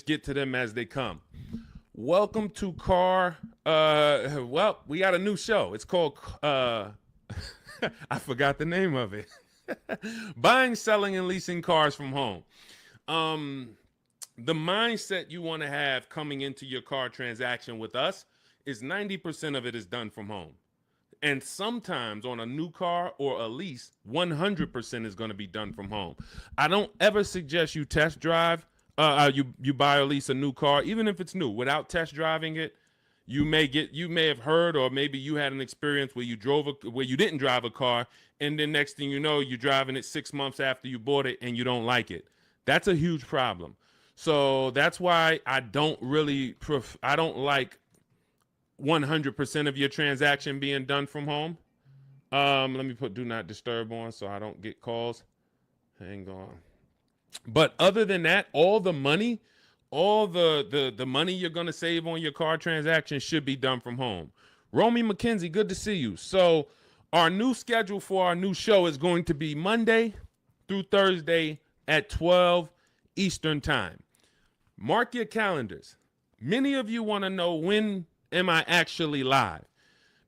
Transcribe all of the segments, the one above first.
get to them as they come. Welcome to well, we got a new show. It's called I forgot the name of it. Buying, selling, and leasing cars from home. The mindset you want to have coming into your car transaction with us is 90% of it is done from home. And sometimes on a new car or a lease, 100% is going to be done from home. I don't ever suggest you test drive, you buy or lease a new car, even if it's new, without test driving it. You may have heard, or maybe you had an experience where you didn't drive a car, and then next thing you know, you're driving it 6 months after you bought it and you don't like it. That's a huge problem. So that's why I don't like 100% of your transaction being done from home. Let me put do not disturb on so I don't get calls. Hang on. But other than that, all the money you're going to save on your car transaction should be done from home. Romy McKenzie, good to see you. So our new schedule for our new show is going to be Monday through Thursday at 12 Eastern time. Mark your calendars. Many of you want to know, when am I actually live?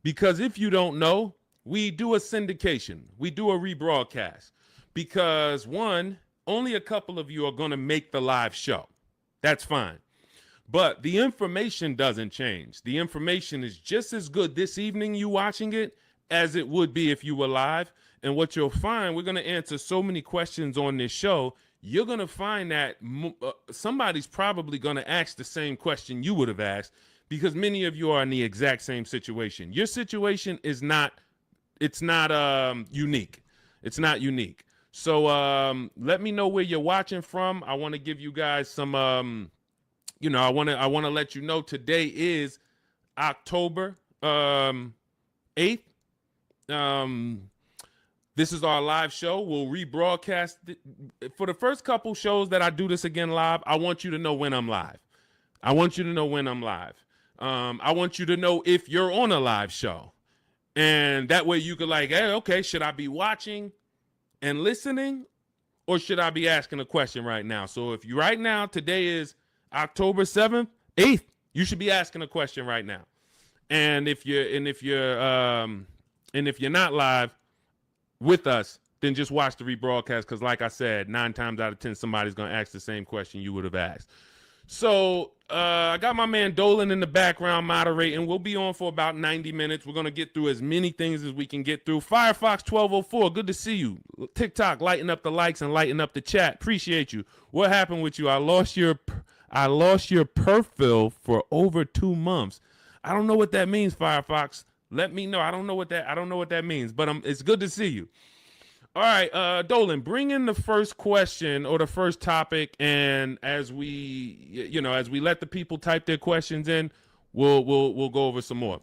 Because if you don't know, we do a syndication. We do a rebroadcast. Because one, only a couple of you are going to make the live show. That's fine. But the information doesn't change. The information is just as good this evening you watching it as it would be if you were live. And what you'll find, we're going to answer so many questions on this show, you're going to find that somebody's probably going to ask the same question you would have asked, because many of you are in the exact same situation. Your situation is not unique. It's not unique. So let me know where you're watching from. I want to give you guys some, I want to let you know today is October 8th. This is our live show. We'll rebroadcast it. For the first couple shows that I do this again live, I want you to know when I'm live. I want you to know if you're on a live show. And that way you could hey, okay, should I be watching and listening, or should I be asking a question right now? So if you right now, today is October 7th, 8th, you should be asking a question right now. And if you're not live with us, then just watch the rebroadcast, because like I said, 9 times out of 10, somebody's going to ask the same question you would have asked. So I got my man Dolan in the background moderating. We'll be on for about 90 minutes. We're going to get through as many things as we can get through. Firefox 1204, good to see you. TikTok, lighten up the likes and lighten up the chat. Appreciate you. What happened with you? I lost your profile for over 2 months. I don't know what that means, Firefox. Let me know. I don't know what that means, but it's good to see you. All right, Dolan, bring in the first question or the first topic, and as we let the people type their questions in, we'll go over some more.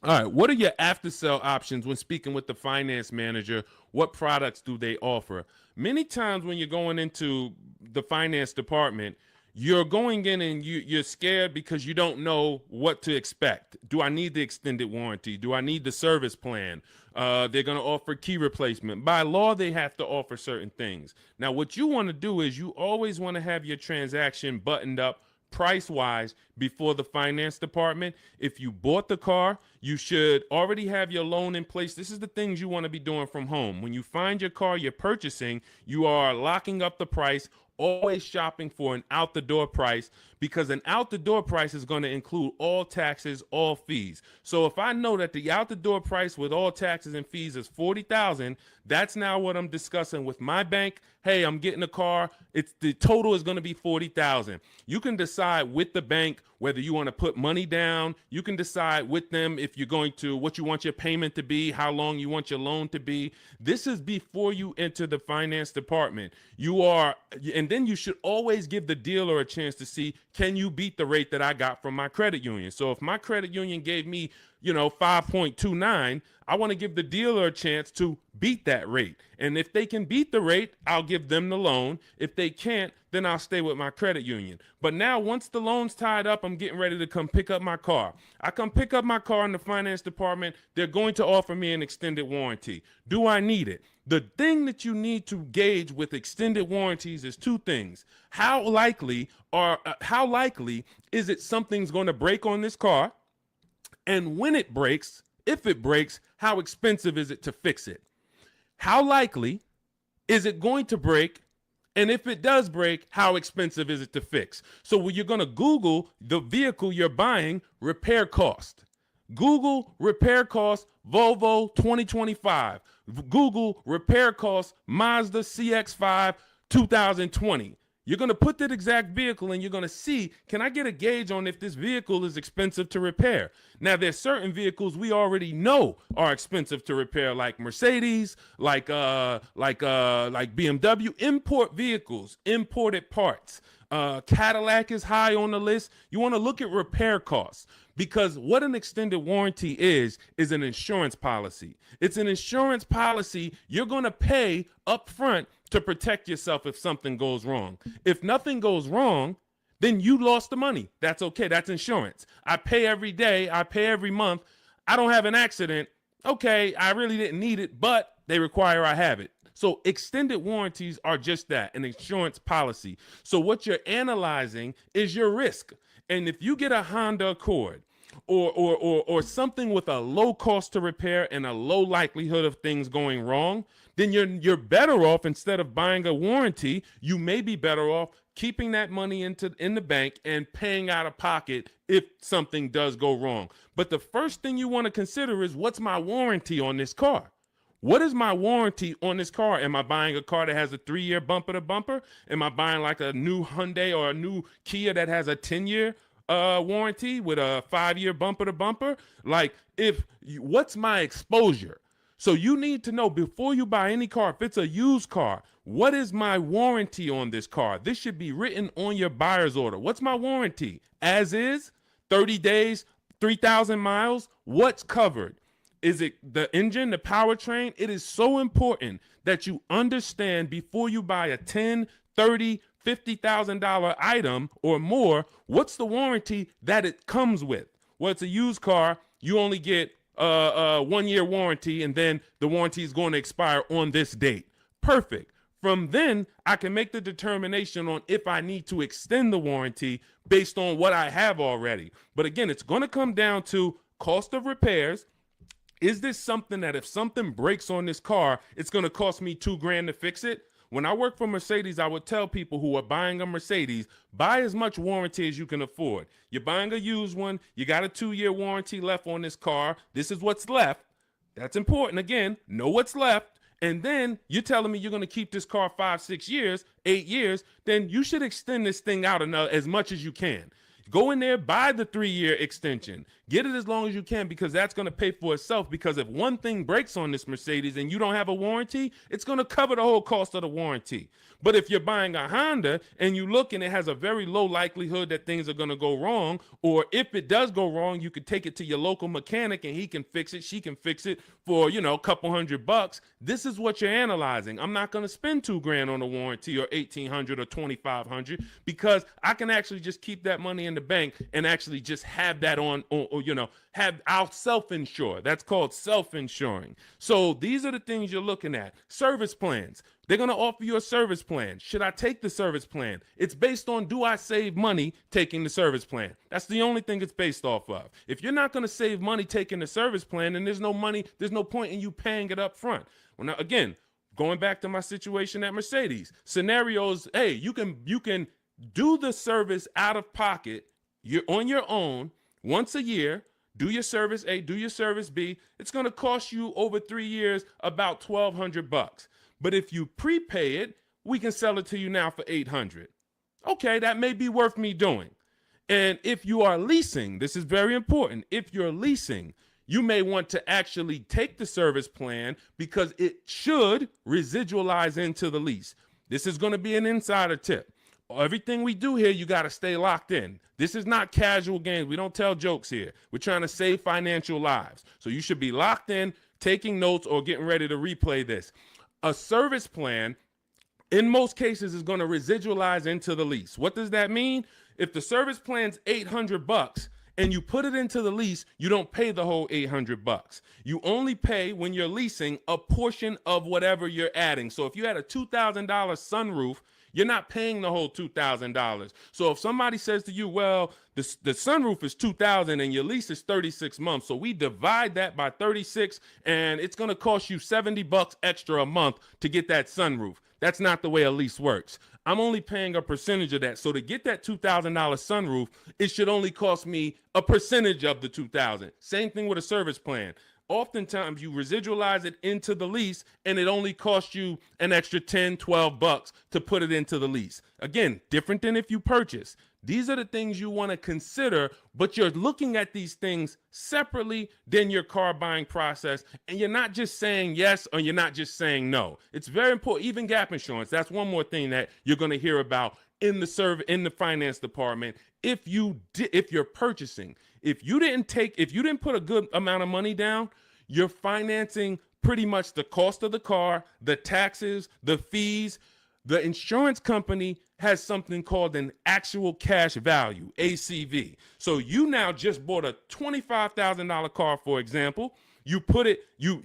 All right, what are your after sale options when speaking with the finance manager? What products do they offer? Many times when you're going into the finance department, you're going in and you're scared because you don't know what to expect. Do I need the extended warranty? Do I need the service plan? They're going to offer key replacement. By law, they have to offer certain things. Now, what you want to do is you always want to have your transaction buttoned up price-wise before the finance department. If you bought the car, you should already have your loan in place. This is the things you want to be doing from home. When you find your car you're purchasing, you are locking up the price, always shopping for an out-the-door price, because an out-the-door price is going to include all taxes, all fees. So if I know that the out-the-door price with all taxes and fees is $40,000, that's now what I'm discussing with my bank. Hey, I'm getting a car. The total is going to be $40,000. You can decide with the bank whether you want to put money down. You can decide with them if you're going to, what you want your payment to be, how long you want your loan to be. This is before you enter the finance department. And then you should always give the dealer a chance to see, can you beat the rate that I got from my credit union? So if my credit union gave me 5.29, I want to give the dealer a chance to beat that rate. And if they can beat the rate, I'll give them the loan. If they can't, then I'll stay with my credit union. But now once the loan's tied up, I'm getting ready to come pick up my car. I come pick up my car in the finance department. They're going to offer me an extended warranty. Do I need it? The thing that you need to gauge with extended warranties is two things. How likely is it something's going to break on this car? And when it breaks, if it breaks, how expensive is it to fix it? How likely is it going to break? And if it does break, how expensive is it to fix? So when you're going to Google the vehicle you're buying, repair cost. Google repair cost Volvo 2025. Google repair cost Mazda CX-5 2020. You're going to put that exact vehicle and you're going to see, can I get a gauge on if this vehicle is expensive to repair? Now, there's certain vehicles we already know are expensive to repair, like Mercedes, like BMW, import vehicles, imported parts. Cadillac is high on the list. You want to look at repair costs, because what an extended warranty is an insurance policy. It's an insurance policy you're going to pay up front to protect yourself if something goes wrong. If nothing goes wrong, then you lost the money. That's okay. That's insurance. I pay every day. I pay every month. I don't have an accident. Okay, I really didn't need it, but they require I have it. So extended warranties are just that, an insurance policy. So what you're analyzing is your risk. And if you get a Honda Accord or something with a low cost to repair and a low likelihood of things going wrong, then you're better off, instead of buying a warranty, you may be better off keeping that money in the bank and paying out of pocket if something does go wrong. But the first thing you want to consider is, what's my warranty on this car? What is my warranty on this car? Am I buying a car that has a 3-year bumper to bumper? Am I buying like a new Hyundai or a new Kia that has a 10-year warranty with a 5-year bumper to bumper? Like, what's my exposure? So you need to know before you buy any car, if it's a used car, what is my warranty on this car? This should be written on your buyer's order. What's my warranty? As is, 30 days, 3,000 miles, what's covered? Is it the engine, the powertrain? It is so important that you understand before you buy a $10, $30, $50,000 item or more, what's the warranty that it comes with? Well, it's a used car. You only get a 1-year warranty, and then the warranty is going to expire on this date. Perfect. From then, I can make the determination on if I need to extend the warranty based on what I have already. But again, it's going to come down to cost of repairs. Is this something that if something breaks on this car, it's going to cost me $2,000 to fix it? When I work for Mercedes, I would tell people who are buying a Mercedes, buy as much warranty as you can afford. You're buying a used one. You got a 2-year warranty left on this car. This is what's left. That's important. Again, know what's left. And then you're telling me you're going to keep this car 5, 6 years, 8 years. Then you should extend this thing out as much as you can. Go in there, buy the 3-year extension. Get it as long as you can, because that's going to pay for itself. Because if one thing breaks on this Mercedes and you don't have a warranty, it's going to cover the whole cost of the warranty. But if you're buying a Honda and you look and it has a very low likelihood that things are going to go wrong, or if it does go wrong, you could take it to your local mechanic and he can fix it, she can fix it for, a couple $100. This is what you're analyzing. I'm not going to spend $2,000 on a warranty or $1,800 or $2,500, because I can actually just keep that money in the bank and actually just have that I'll self-insure. That's called self-insuring. So these are the things you're looking at. Service plans. They're going to offer you a service plan. Should I take the service plan? It's based on, do I save money taking the service plan? That's the only thing it's based off of. If you're not going to save money taking the service plan, then there's no point in you paying it up front. Well, now, again, going back to my situation at Mercedes, scenarios, hey, you can do the service out of pocket. You're on your own once a year. Do your service A, do your service B. It's going to cost you over 3 years about $1,200. But if you prepay it, we can sell it to you now for $800. Okay, that may be worth me doing. And if you are leasing, this is very important. If you're leasing, you may want to actually take the service plan, because it should residualize into the lease. This is going to be an insider tip. Everything we do here, you got to stay locked in. This is not casual games. We don't tell jokes here. We're trying to save financial lives. So you should be locked in, taking notes, or getting ready to replay this. A service plan, in most cases, is going to residualize into the lease. What does that mean? If the service plan's $800 and you put it into the lease, you don't pay the whole $800. You only pay, when you're leasing, a portion of whatever you're adding. So if you had a $2,000 sunroof, you're not paying the whole $2,000. So if somebody says to you, well, the sunroof is $2,000 and your lease is 36 months, so we divide that by 36 and it's going to cost you $70 extra a month to get that sunroof. That's not the way a lease works. I'm only paying a percentage of that. So to get that $2,000 sunroof, it should only cost me a percentage of the $2,000. Same thing with a service plan. Oftentimes you residualize it into the lease and it only costs you an extra 10, 12 bucks to put it into the lease. Again, different than if you purchase. These are the things you want to consider, but you're looking at these things separately than your car buying process. And you're not just saying yes or you're not just saying no. It's very important. Even gap insurance. That's one more thing that you're going to hear about in the finance department. If you're purchasing, if you didn't put a good amount of money down, you're financing pretty much the cost of the car, the taxes, the fees. The insurance company has something called an actual cash value, ACV. So you now just bought a $25,000 car, for example. You put it, your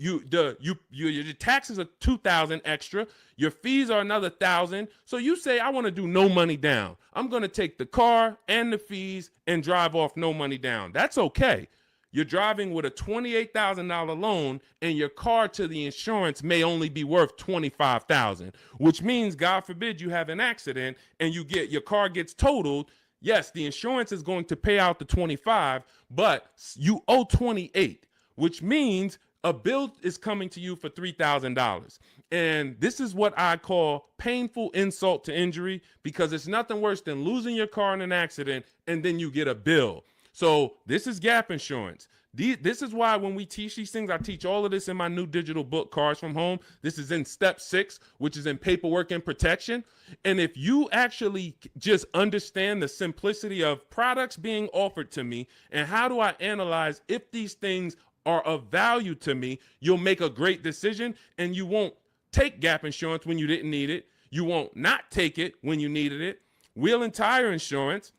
taxes are $2,000 extra. Your fees are another $1,000. So you say, I want to do no money down. I'm going to take the car and the fees and drive off no money down. That's okay. You're driving with a $28,000 loan and your car to the insurance may only be worth $25,000, which means, God forbid, you have an accident and your car gets totaled. Yes, the insurance is going to pay out the 25, but you owe 28, which means a bill is coming to you for $3,000. And this is what I call painful insult to injury, because it's nothing worse than losing your car in an accident and then you get a bill. So this is gap insurance. This is why when we teach these things, I teach all of this in my new digital book, Cars from Home. This is in step 6, which is in paperwork and protection. And if you actually just understand the simplicity of products being offered to me and how do I analyze if these things are of value to me, you'll make a great decision, and you won't take gap insurance when you didn't need it. You won't not take it when you needed it. Wheel and tire insurance.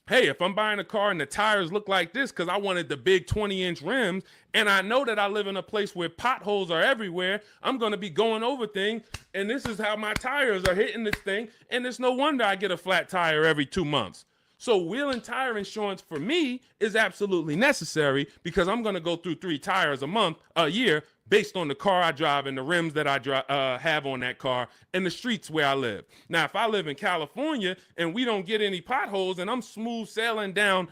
Hey, if I'm buying a car and the tires look like this because I wanted the big 20-inch rims, and I know that I live in a place where potholes are everywhere, I'm going to be going over things, and this is how my tires are hitting this thing, and it's no wonder I get a flat tire every 2 months. So wheel and tire insurance for me is absolutely necessary, because I'm going to go through 3 tires a year, based on the car I drive and the rims that I have on that car and the streets where I live. Now, if I live in California and we don't get any potholes and I'm smooth sailing down,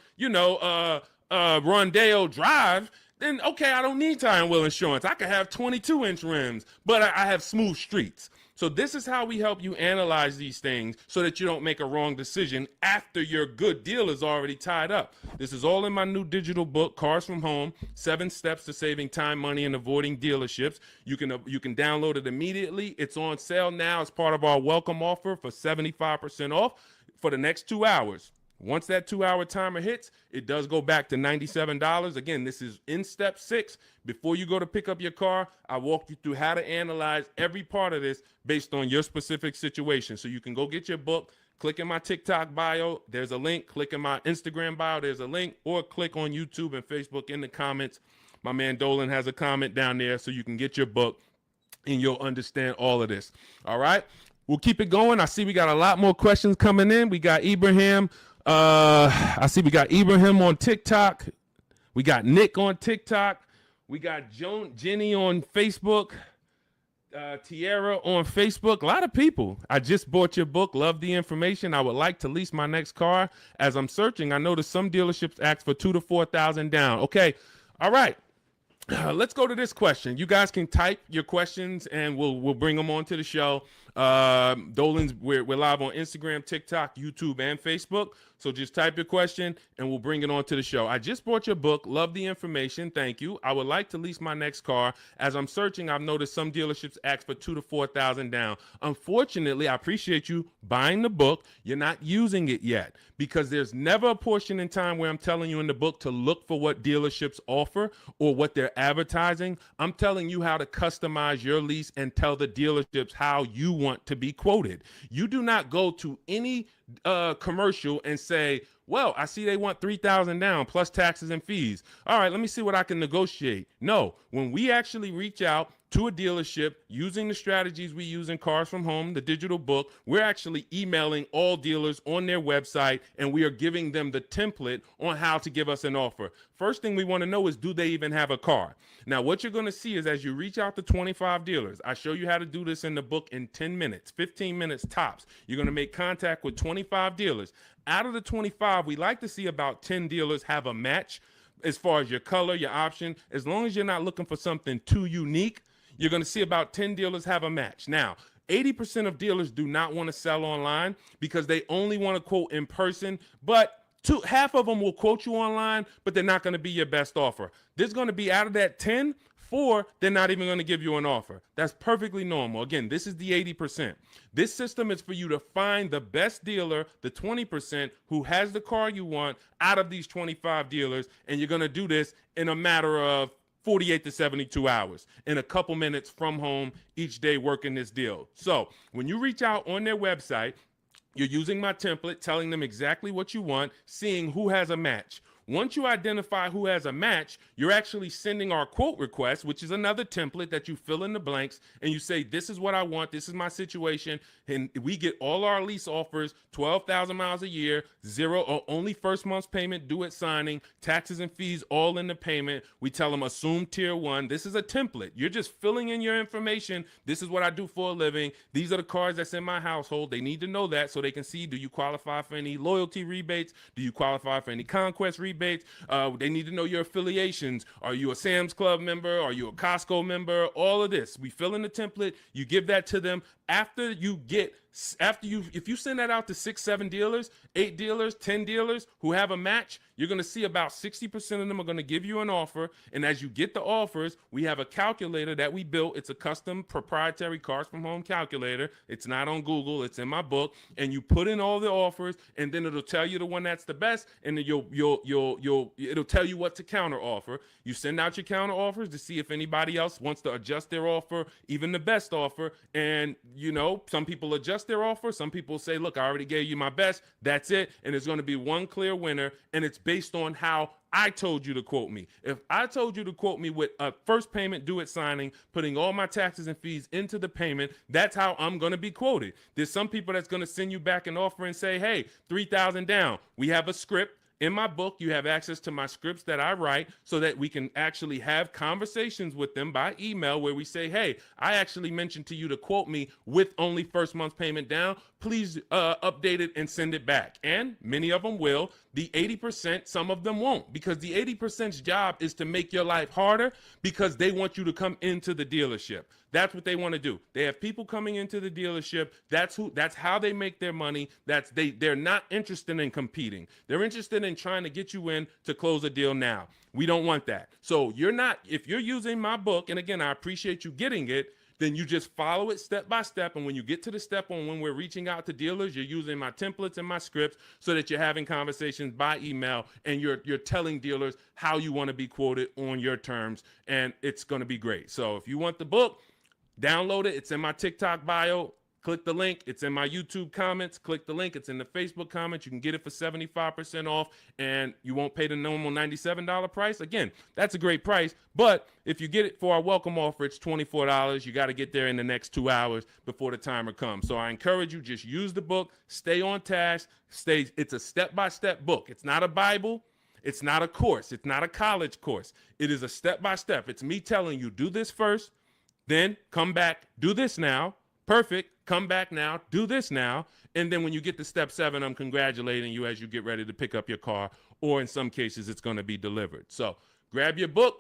Rondeo Drive, then okay, I don't need tire and wheel insurance. I could have 22-inch rims, but I have smooth streets. So this is how we help you analyze these things so that you don't make a wrong decision after your good deal is already tied up. This is all in my new digital book, Cars from Home, 7 Steps to Saving Time, Money, and Avoiding Dealerships. You can download it immediately. It's on sale now as part of our welcome offer for 75% off for the next 2 hours. Once that 2-hour timer hits, it does go back to $97. Again, this is in step 6. Before you go to pick up your car, I walk you through how to analyze every part of this based on your specific situation. So you can go get your book, click in my TikTok bio, there's a link, click in my Instagram bio, there's a link, or click on YouTube and Facebook in the comments. My man Dolan has a comment down there so you can get your book and you'll understand all of this. All right, we'll keep it going. I see we got a lot more questions coming in. We got Ibrahim. I see we got Ibrahim on TikTok. We got Nick on TikTok. We got Jenny on Facebook. Tierra on Facebook. A lot of people. I just bought your book. Love the information. I would like to lease my next car. As I'm searching, I noticed some dealerships ask for $2,000 to $4,000 down. Okay. All right. Let's go to this question. You guys can type your questions and we'll bring them onto the show. Dolan's, we're live on Instagram, TikTok, YouTube, and Facebook. So just type your question and we'll bring it on to the show. I just bought your book. Love the information. Thank you. I would like to lease my next car. As I'm searching, I've noticed some dealerships ask for $2,000 to $4,000 down. Unfortunately, I appreciate you buying the book. You're not using it yet because there's never a portion in time where I'm telling you in the book to look for what dealerships offer or what they're advertising. I'm telling you how to customize your lease and tell the dealerships how you want to be quoted. You do not go to any commercial and say, well, I see they want $3,000 down plus taxes and fees. All right, let me see what I can negotiate. No, when we actually reach out to a dealership using the strategies we use in Cars from Home, the digital book, we're actually emailing all dealers on their website and we are giving them the template on how to give us an offer. First thing we want to know is, do they even have a car? Now, what you're going to see is as you reach out to 25 dealers, I show you how to do this in the book in 10 minutes, 15 minutes tops. You're going to make contact with 25 dealers. Out of the 25, we like to see about 10 dealers have a match as far as your color, your option. As long as you're not looking for something too unique, you're going to see about 10 dealers have a match. Now, 80% of dealers do not want to sell online because they only want to quote in person, but half of them will quote you online, but they're not going to be your best offer. There's going to be, out of that 10, 4, they're not even going to give you an offer. That's perfectly normal. Again, this is the 80%. This system is for you to find the best dealer, the 20% who has the car you want out of these 25 dealers, and you're going to do this in a matter of 48 to 72 hours in a couple minutes from home each day working this deal. So when you reach out on their website, you're using my template, telling them exactly what you want, seeing who has a match. Once you identify who has a match, you're actually sending our quote request, which is another template that you fill in the blanks, and you say, this is what I want, this is my situation, and we get all our lease offers, 12,000 miles a year, 0 or only first month's payment due at signing, taxes and fees all in the payment. We tell them assume tier 1. This is a template. You're just filling in your information. This is what I do for a living. These are the cars that's in my household. They need to know that so they can see, do you qualify for any loyalty rebates? Do you qualify for any conquest rebates? They need to know your affiliations. Are you a Sam's Club member? Are you a Costco member? All of this. We fill in the template. You give that to them. If you send that out to 6, 7 dealers, 8 dealers, 10 dealers who have a match, you're going to see about 60% of them are going to give you an offer. And as you get the offers, we have a calculator that we built. It's a custom proprietary Cars from Home calculator. It's not on Google. It's in my book. And you put in all the offers, and then it'll tell you the one that's the best, and then it'll tell you what to counter offer. You send out your counter offers to see if anybody else wants to adjust their offer, even the best offer. And some people adjust their offer. Some people say, look, I already gave you my best. That's it. And there's going to be one clear winner. And it's based on how I told you to quote me. If I told you to quote me with a first payment due at signing, putting all my taxes and fees into the payment, that's how I'm going to be quoted. There's some people that's going to send you back an offer and say, hey, 3,000 down. We have a script. In my book, you have access to my scripts that I write so that we can actually have conversations with them by email where we say, hey, I actually mentioned to you to quote me with only first month's payment down. Please update it and send it back. And many of them will. The 80%, some of them won't, because the 80%'s job is to make your life harder because they want you to come into the dealership. That's what they want to do. They have people coming into the dealership. That's how they make their money. They're not interested in competing. They're interested in trying to get you in to close a deal now. We don't want that. So if you're using my book, and again, I appreciate you getting it, then you just follow it step by step. And when you get to the step on when we're reaching out to dealers, you're using my templates and my scripts so that you're having conversations by email and you're telling dealers how you want to be quoted on your terms. And it's going to be great. So if you want the book, download it. It's in my TikTok bio. Click the link. It's in my YouTube comments. Click the link. It's in the Facebook comments. You can get it for 75% off, and you won't pay the normal $97 price. Again, that's a great price, but if you get it for our welcome offer, it's $24. You got to get there in the next 2 hours before the timer comes. So I encourage you, just use the book. Stay on task. It's a step-by-step book. It's not a Bible. It's not a course. It's not a college course. It is a step-by-step. It's me telling you, do this first, then come back, do this now. Perfect. Come back now, do this now. And then when you get to step 7, I'm congratulating you as you get ready to pick up your car, or in some cases, it's going to be delivered. So grab your book,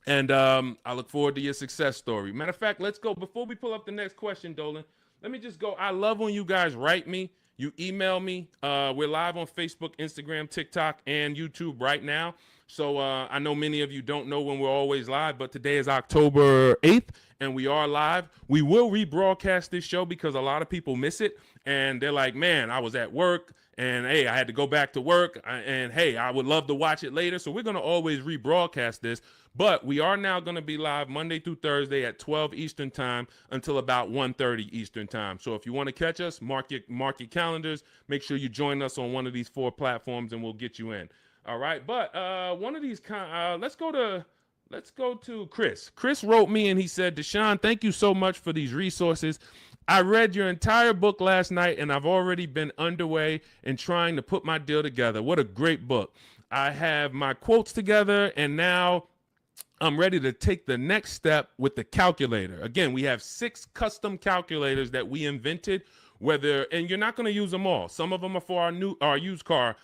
and I look forward to your success story. Matter of fact, let's go. Before we pull up the next question, Dolan, let me just go. I love when you guys write me. you email me. We're live on Facebook, Instagram, TikTok, and YouTube right now. So I know many of you don't know when we're always live, but today is October 8th, and we are live. We will rebroadcast this show because a lot of people miss it, and they're like, man, I was at work, and hey, I had to go back to work, and hey, I would love to watch it later. So we're going to always rebroadcast this, but we are now going to be live Monday through Thursday at 12 Eastern time until about 1:30 Eastern time. So if you want to catch us, mark your calendars. Make sure you join us on one of these 4 platforms, and we'll get you in. All right, but one of these let's go to Chris. Chris wrote me and he said, Deshone, thank you so much for these resources. I read your entire book last night and I've already been underway in trying to put my deal together. What a great book. I have my quotes together and now I'm ready to take the next step with the calculator. Again, we have 6 custom calculators that we invented. And you're not going to use them all. Some of them are for our used car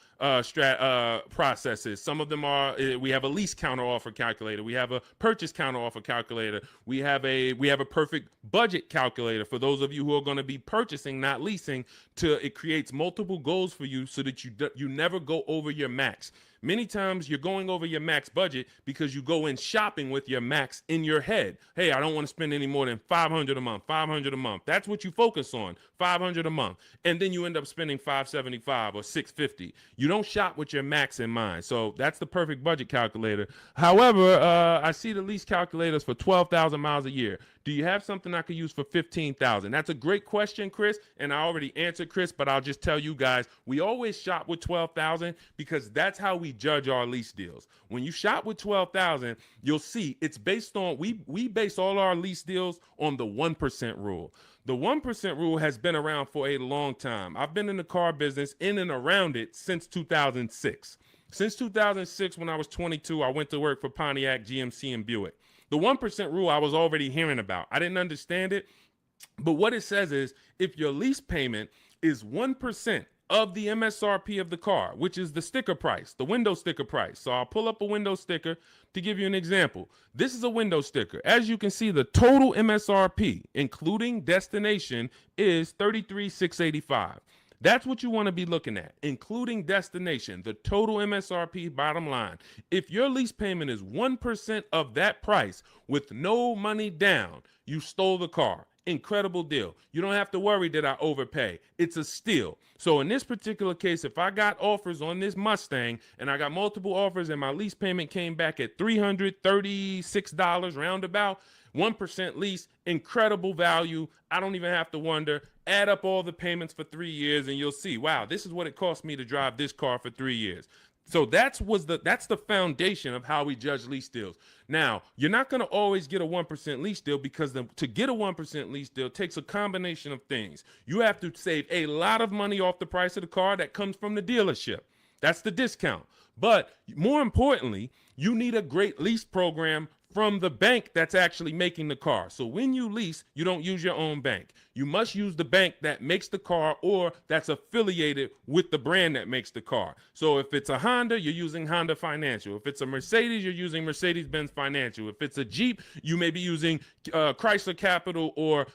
processes. Some of them are. We have a lease counter offer calculator. We have a purchase counter offer calculator. We have a perfect budget calculator for those of you who are going to be purchasing, not leasing. It creates multiple goals for you so that you never go over your max. Many times you're going over your max budget because you go in shopping with your max in your head. Hey, I don't want to spend any more than $500 a month, $500 a month. That's what you focus on, $500 a month. And then you end up spending $575 or $650. You don't shop with your max in mind. So that's the perfect budget calculator. However, I see the lease calculators for 12,000 miles a year. Do you have something I could use for 15,000? That's a great question, Chris, and I already answered Chris, but I'll just tell you guys, we always shop with 12,000 because that's how we judge our lease deals. When you shop with 12,000, you'll see it's based on, we base all our lease deals on the 1% rule. The 1% rule has been around for a long time. I've been in the car business in and around it since 2006. Since 2006, when I was 22, I went to work for Pontiac, GMC, and Buick. The 1% rule I was already hearing about. I didn't understand it, but what it says is if your lease payment is 1% of the MSRP of the car, which is the sticker price, the window sticker price. So I'll pull up a window sticker to give you an example. This is a window sticker. As you can see, the total MSRP, including destination, is $33,685. That's what you want to be looking at, including destination, the total MSRP bottom line. If your lease payment is 1% of that price with no money down, you stole the car. Incredible deal. You don't have to worry that I overpay. It's a steal. So in this particular case, if I got offers on this Mustang and I got multiple offers and my lease payment came back at $336 roundabout, 1% lease, incredible value. I don't even have to wonder. Add up all the payments for 3 years and you'll see, wow, this is what it cost me to drive this car for 3 years. So that's the foundation of how we judge lease deals. Now, you're not going to always get a 1% lease deal because to get a 1% lease deal takes a combination of things. You have to save a lot of money off the price of the car that comes from the dealership. That's the discount. But more importantly, you need a great lease program from the bank that's actually making the car. So when you lease, you don't use your own bank. You must use the bank that makes the car or that's affiliated with the brand that makes the car. So if it's a Honda, you're using Honda Financial. If it's a Mercedes, you're using Mercedes-Benz Financial. If it's a Jeep, you may be using Chrysler Capital or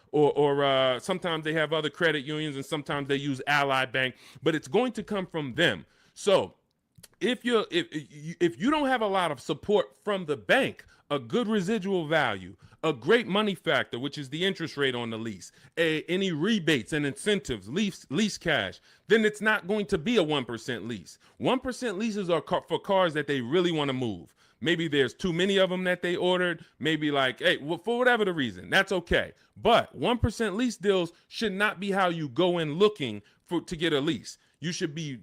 sometimes they have other credit unions and sometimes they use Ally Bank, but it's going to come from them. So if you don't have a lot of support from the bank, a good residual value, a great money factor, which is the interest rate on the lease, any rebates and incentives, lease cash, then it's not going to be a 1% lease. 1% leases are for cars that they really want to move. Maybe there's too many of them that they ordered. Maybe like, hey, well, for whatever the reason, that's okay. But 1% lease deals should not be how you go in looking to get a lease. You should be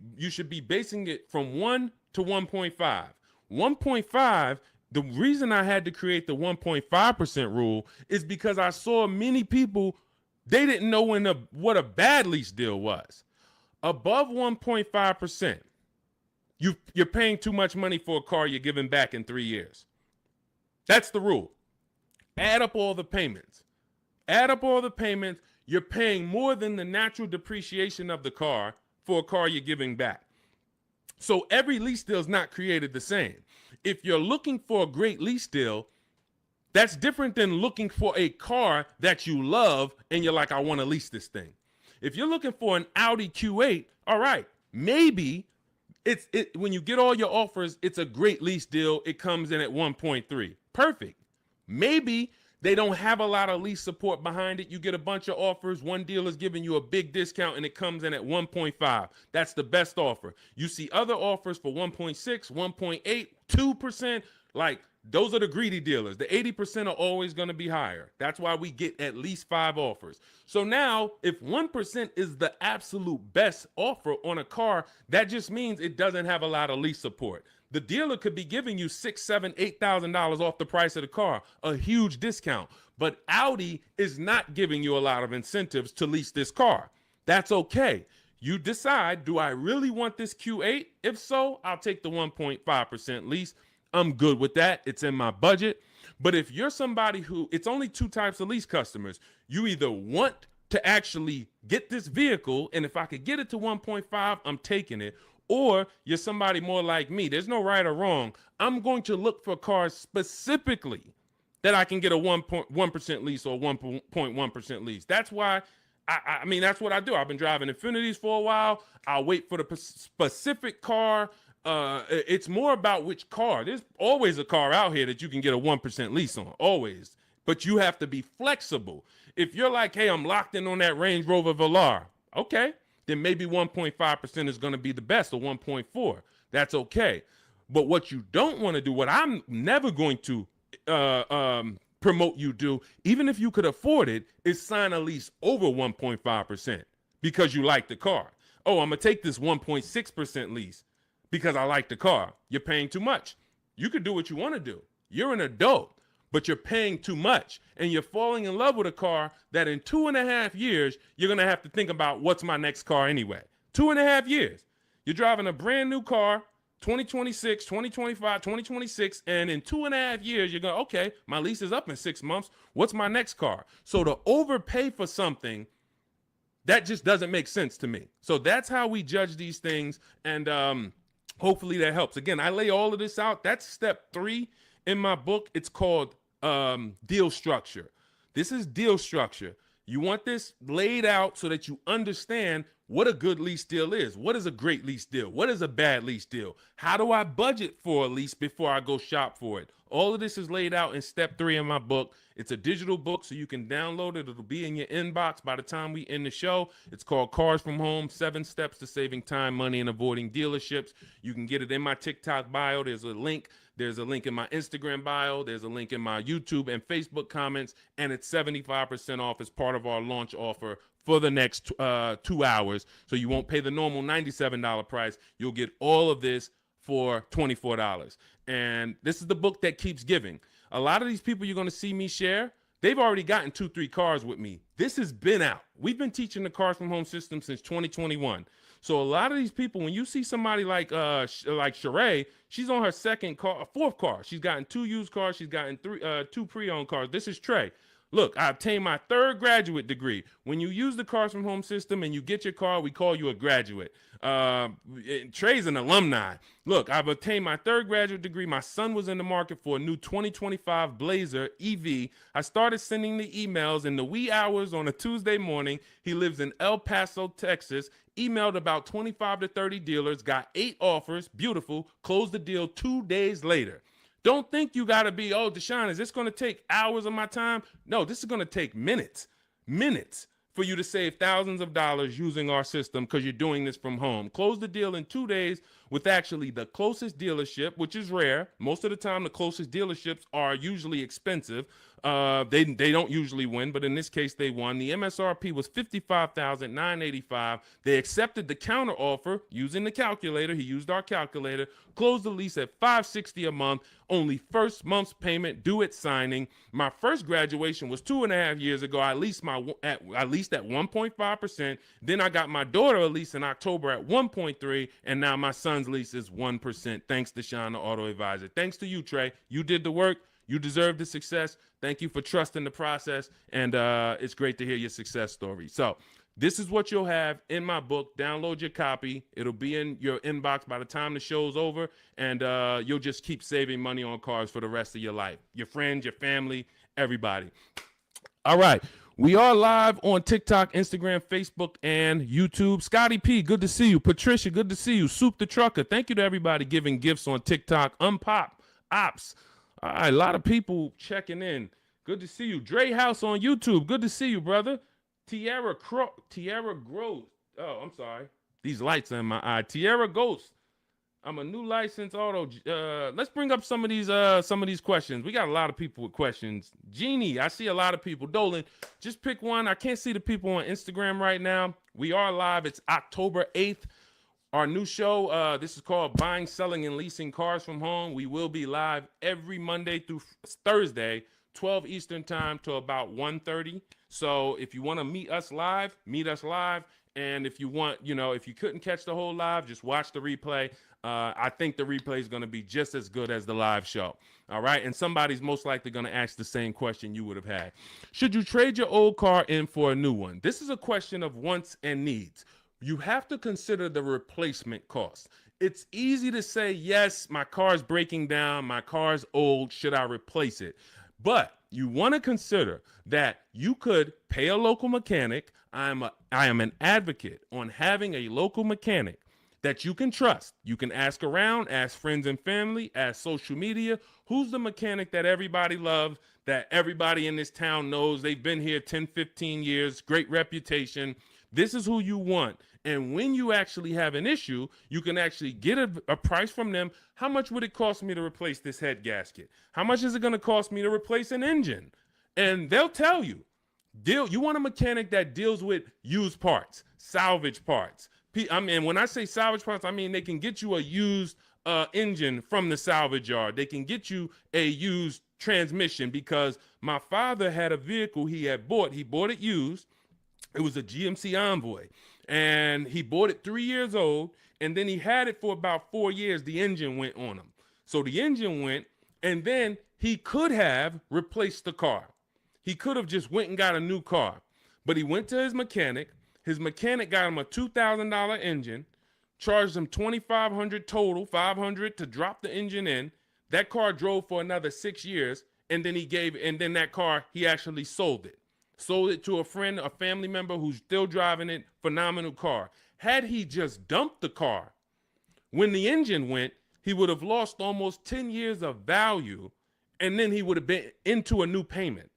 basing it from 1 to 1.5. 1.5. The reason I had to create the 1.5% rule is because I saw many people, they didn't know what a bad lease deal was. Above 1.5%, you're paying too much money for a car you're giving back in 3 years. That's the rule. Add up all the payments. You're paying more than the natural depreciation of the car for a car you're giving back. So every lease deal is not created the same. If you're looking for a great lease deal, that's different than looking for a car that you love and you're like, I want to lease this thing. If you're looking for an Audi Q8, all right, maybe when you get all your offers, it's a great lease deal. It comes in at 1.3. Perfect. Maybe they don't have a lot of lease support behind it. You get a bunch of offers. One deal is giving you a big discount and it comes in at 1.5. That's the best offer. You see other offers for 1.6, 1.8, 2%. Like, those are the greedy dealers. The 80% are always going to be higher. That's why we get at least 5 offers. So now, if 1% is the absolute best offer on a car, that just means it doesn't have a lot of lease support. The dealer could be giving you $6,000, $7,000, $8,000 off the price of the car, a huge discount. But Audi is not giving you a lot of incentives to lease this car. That's okay. You decide, do I really want this Q8? If so, I'll take the 1.5% lease. I'm good with that. It's in my budget. But if you're somebody who, it's only 2 types of lease customers. You either want to actually get this vehicle, and if I could get it to 1.5, I'm taking it. Or you're somebody more like me. There's no right or wrong. I'm going to look for cars specifically that I can get a 1% lease or 1.1% lease. That's why, I mean, that's what I do. I've been driving Infinities for a while. I'll wait for the specific car. It's more about which car. There's always a car out here that you can get a 1% lease on, always. But you have to be flexible. If you're like, hey, I'm locked in on that Range Rover Velar, okay, then maybe 1.5% is going to be the best, or 1.4. That's okay. But what you don't want to do, what I'm never going to promote you do, even if you could afford it, is sign a lease over 1.5% because you like the car. Oh, I'm going to take this 1.6% lease because I like the car. You're paying too much. You could do what you want to do. You're an adult, but you're paying too much. And you're falling in love with a car that in 2.5 years, you're going to have to think about, what's my next car anyway? 2.5 years. You're driving a brand new car, 2026, 2025, 2026, and in 2.5 years, you're going, okay, my lease is up in 6 months. What's my next car? So to overpay for something, that just doesn't make sense to me. So that's how we judge these things. And hopefully that helps. Again, I lay all of this out. That's step 3 in my book. It's called deal structure. This is deal structure. You want this laid out so that you understand what a good lease deal is. What is a great lease deal? What is a bad lease deal? How do I budget for a lease before I go shop for it? All of this is laid out in step 3 in my book. It's a digital book, so you can download it. It'll be in your inbox by the time we end the show. It's called Cars from Home, 7 Steps to Saving Time, Money, and Avoiding Dealerships. You can get it in my TikTok bio. There's a link. There's a link in my Instagram bio. There's a link in my YouTube and Facebook comments. And it's 75% off as part of our launch offer for the next 2 hours. So you won't pay the normal $97 price. You'll get all of this for $24. And this is the book that keeps giving. A lot of these people you're going to see me share, they've already gotten 2-3 cars with me. This has been out. We've been teaching the Cars from Home system since 2021. So a lot of these people, when you see somebody like Sheree, she's on her 4th car. She's gotten 2 used cars. She's gotten 2 pre-owned cars. This is Trey. Look, I obtained my 3rd graduate degree. When you use the Cars from Home system and you get your car, we call you a graduate. Trey's an alumni. Look, I've obtained my 3rd graduate degree. My son was in the market for a new 2025 Blazer EV. I started sending the emails in the wee hours on a Tuesday morning. He lives in El Paso, Texas. Emailed about 25 to 30 dealers, got 8 offers. Beautiful. Closed the deal 2 days later. Don't think you got to be, oh, Deshone, is this going to take hours of my time? No, this is going to take minutes for you to save thousands of dollars using our system because you're doing this from home. Close the deal in 2 days with actually the closest dealership, which is rare. Most of the time, the closest dealerships are usually expensive. They don't usually win, but in this case, they won. The MSRP was $55,985. They accepted the counter offer using the calculator. He used our calculator. Closed the lease at $560 a month. Only first month's payment due at signing. My first graduation was 2.5 years ago. I leased at 1.5%. Then I got my daughter a lease in October at 1.3%, and now my son's lease is 1%. Thanks, Deshone the Auto Advisor. Thanks to you, Trey. You did the work. You deserve the success. Thank you for trusting the process, and it's great to hear your success story. So this is what you'll have in my book. Download your copy. It'll be in your inbox by the time the show's over, and you'll just keep saving money on cars for the rest of your life. Your friends, your family, everybody. All right. We are live on TikTok, Instagram, Facebook, and YouTube. Scotty P, good to see you. Patricia, good to see you. Soup the Trucker, thank you to everybody giving gifts on TikTok. Unpop, Ops. All right, a lot of people checking in. Good to see you. Dre House on YouTube, good to see you, brother. Tierra Gross. Oh, I'm sorry. These lights are in my eye. Tierra Ghost. I'm a new licensed auto. Let's bring up some of these questions. We got a lot of people with questions. Jeannie, I see a lot of people. Dolan, just pick one. I can't see the people on Instagram right now. We are live. It's October 8th. Our new show, this is called Buying, Selling, and Leasing Cars from Home. We will be live every Monday through Thursday, 12 Eastern time to about 1:30. So if you want to meet us live, meet us live. And if you want, if you couldn't catch the whole live, just watch the replay. I think the replay is going to be just as good as the live show. All right. And somebody's most likely going to ask the same question you would have had. Should you trade your old car in for a new one? This is a question of wants and needs. You have to consider the replacement cost. It's easy to say, yes, my car's breaking down. My car's old. Should I replace it? But you want to consider that you could pay a local mechanic. I am an advocate on having a local mechanic that you can trust. You can ask around, ask friends and family, ask social media. Who's the mechanic that everybody loves, that everybody in this town knows? They've been here 10, 15 years, great reputation. This is who you want. And when you actually have an issue, you can actually get a price from them. How much would it cost me to replace this head gasket? How much is it going to cost me to replace an engine? And they'll tell you. You want a mechanic that deals with used parts, salvage parts. I mean, when I say salvage parts, I mean they can get you a used engine from the salvage yard. They can get you a used transmission, because my father had a vehicle he had bought. He bought it used. It was a GMC Envoy, and he bought it 3 years old, and then he had it for about 4 years. The engine went on him. So the engine went, and then he could have replaced the car. He could have just went and got a new car, but he went to his mechanic. His mechanic got him a $2,000 engine, charged him $2,500 total, $500 to drop the engine in. That car drove for another 6 years, and then that car, he actually sold it. Sold it to a friend, a family member who's still driving it. Phenomenal car. Had he just dumped the car when the engine went, he would have lost almost 10 years of value, and then he would have been into a new payment.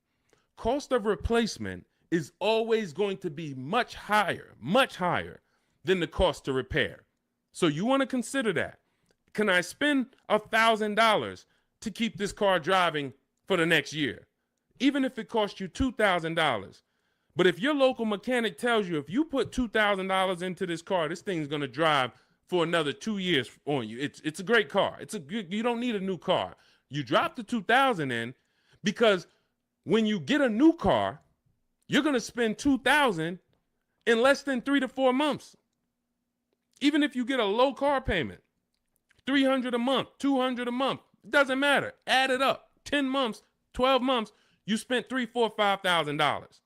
Cost of replacement is always going to be much higher than the cost to repair. So you want to consider that. Can I spend $1,000 to keep this car driving for the next year? Even if it costs you $2,000. But if your local mechanic tells you, if you put $2,000 into this car, this thing's going to drive for another 2 years on you. It's a great car. You don't need a new car. You drop the $2,000 in, because when you get a new car, you're going to spend $2,000 in less than 3 to 4 months. Even if you get a low car payment, $300 a month, $200 a month, it doesn't matter. Add it up. 10 months, 12 months, you spent $3,000, $4,000, $5,000.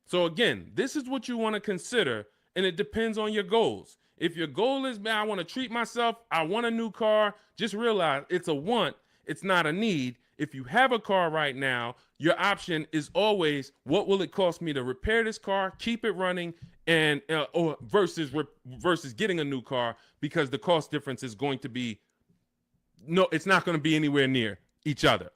So again, this is what you want to consider, and it depends on your goals. If your goal is, man, I want to treat myself, I want a new car, just realize it's a want, it's not a need. If you have a car right now, your option is always, what will it cost me to repair this car, keep it running, and versus getting a new car, because the cost difference is going to be, it's not going to be anywhere near each other.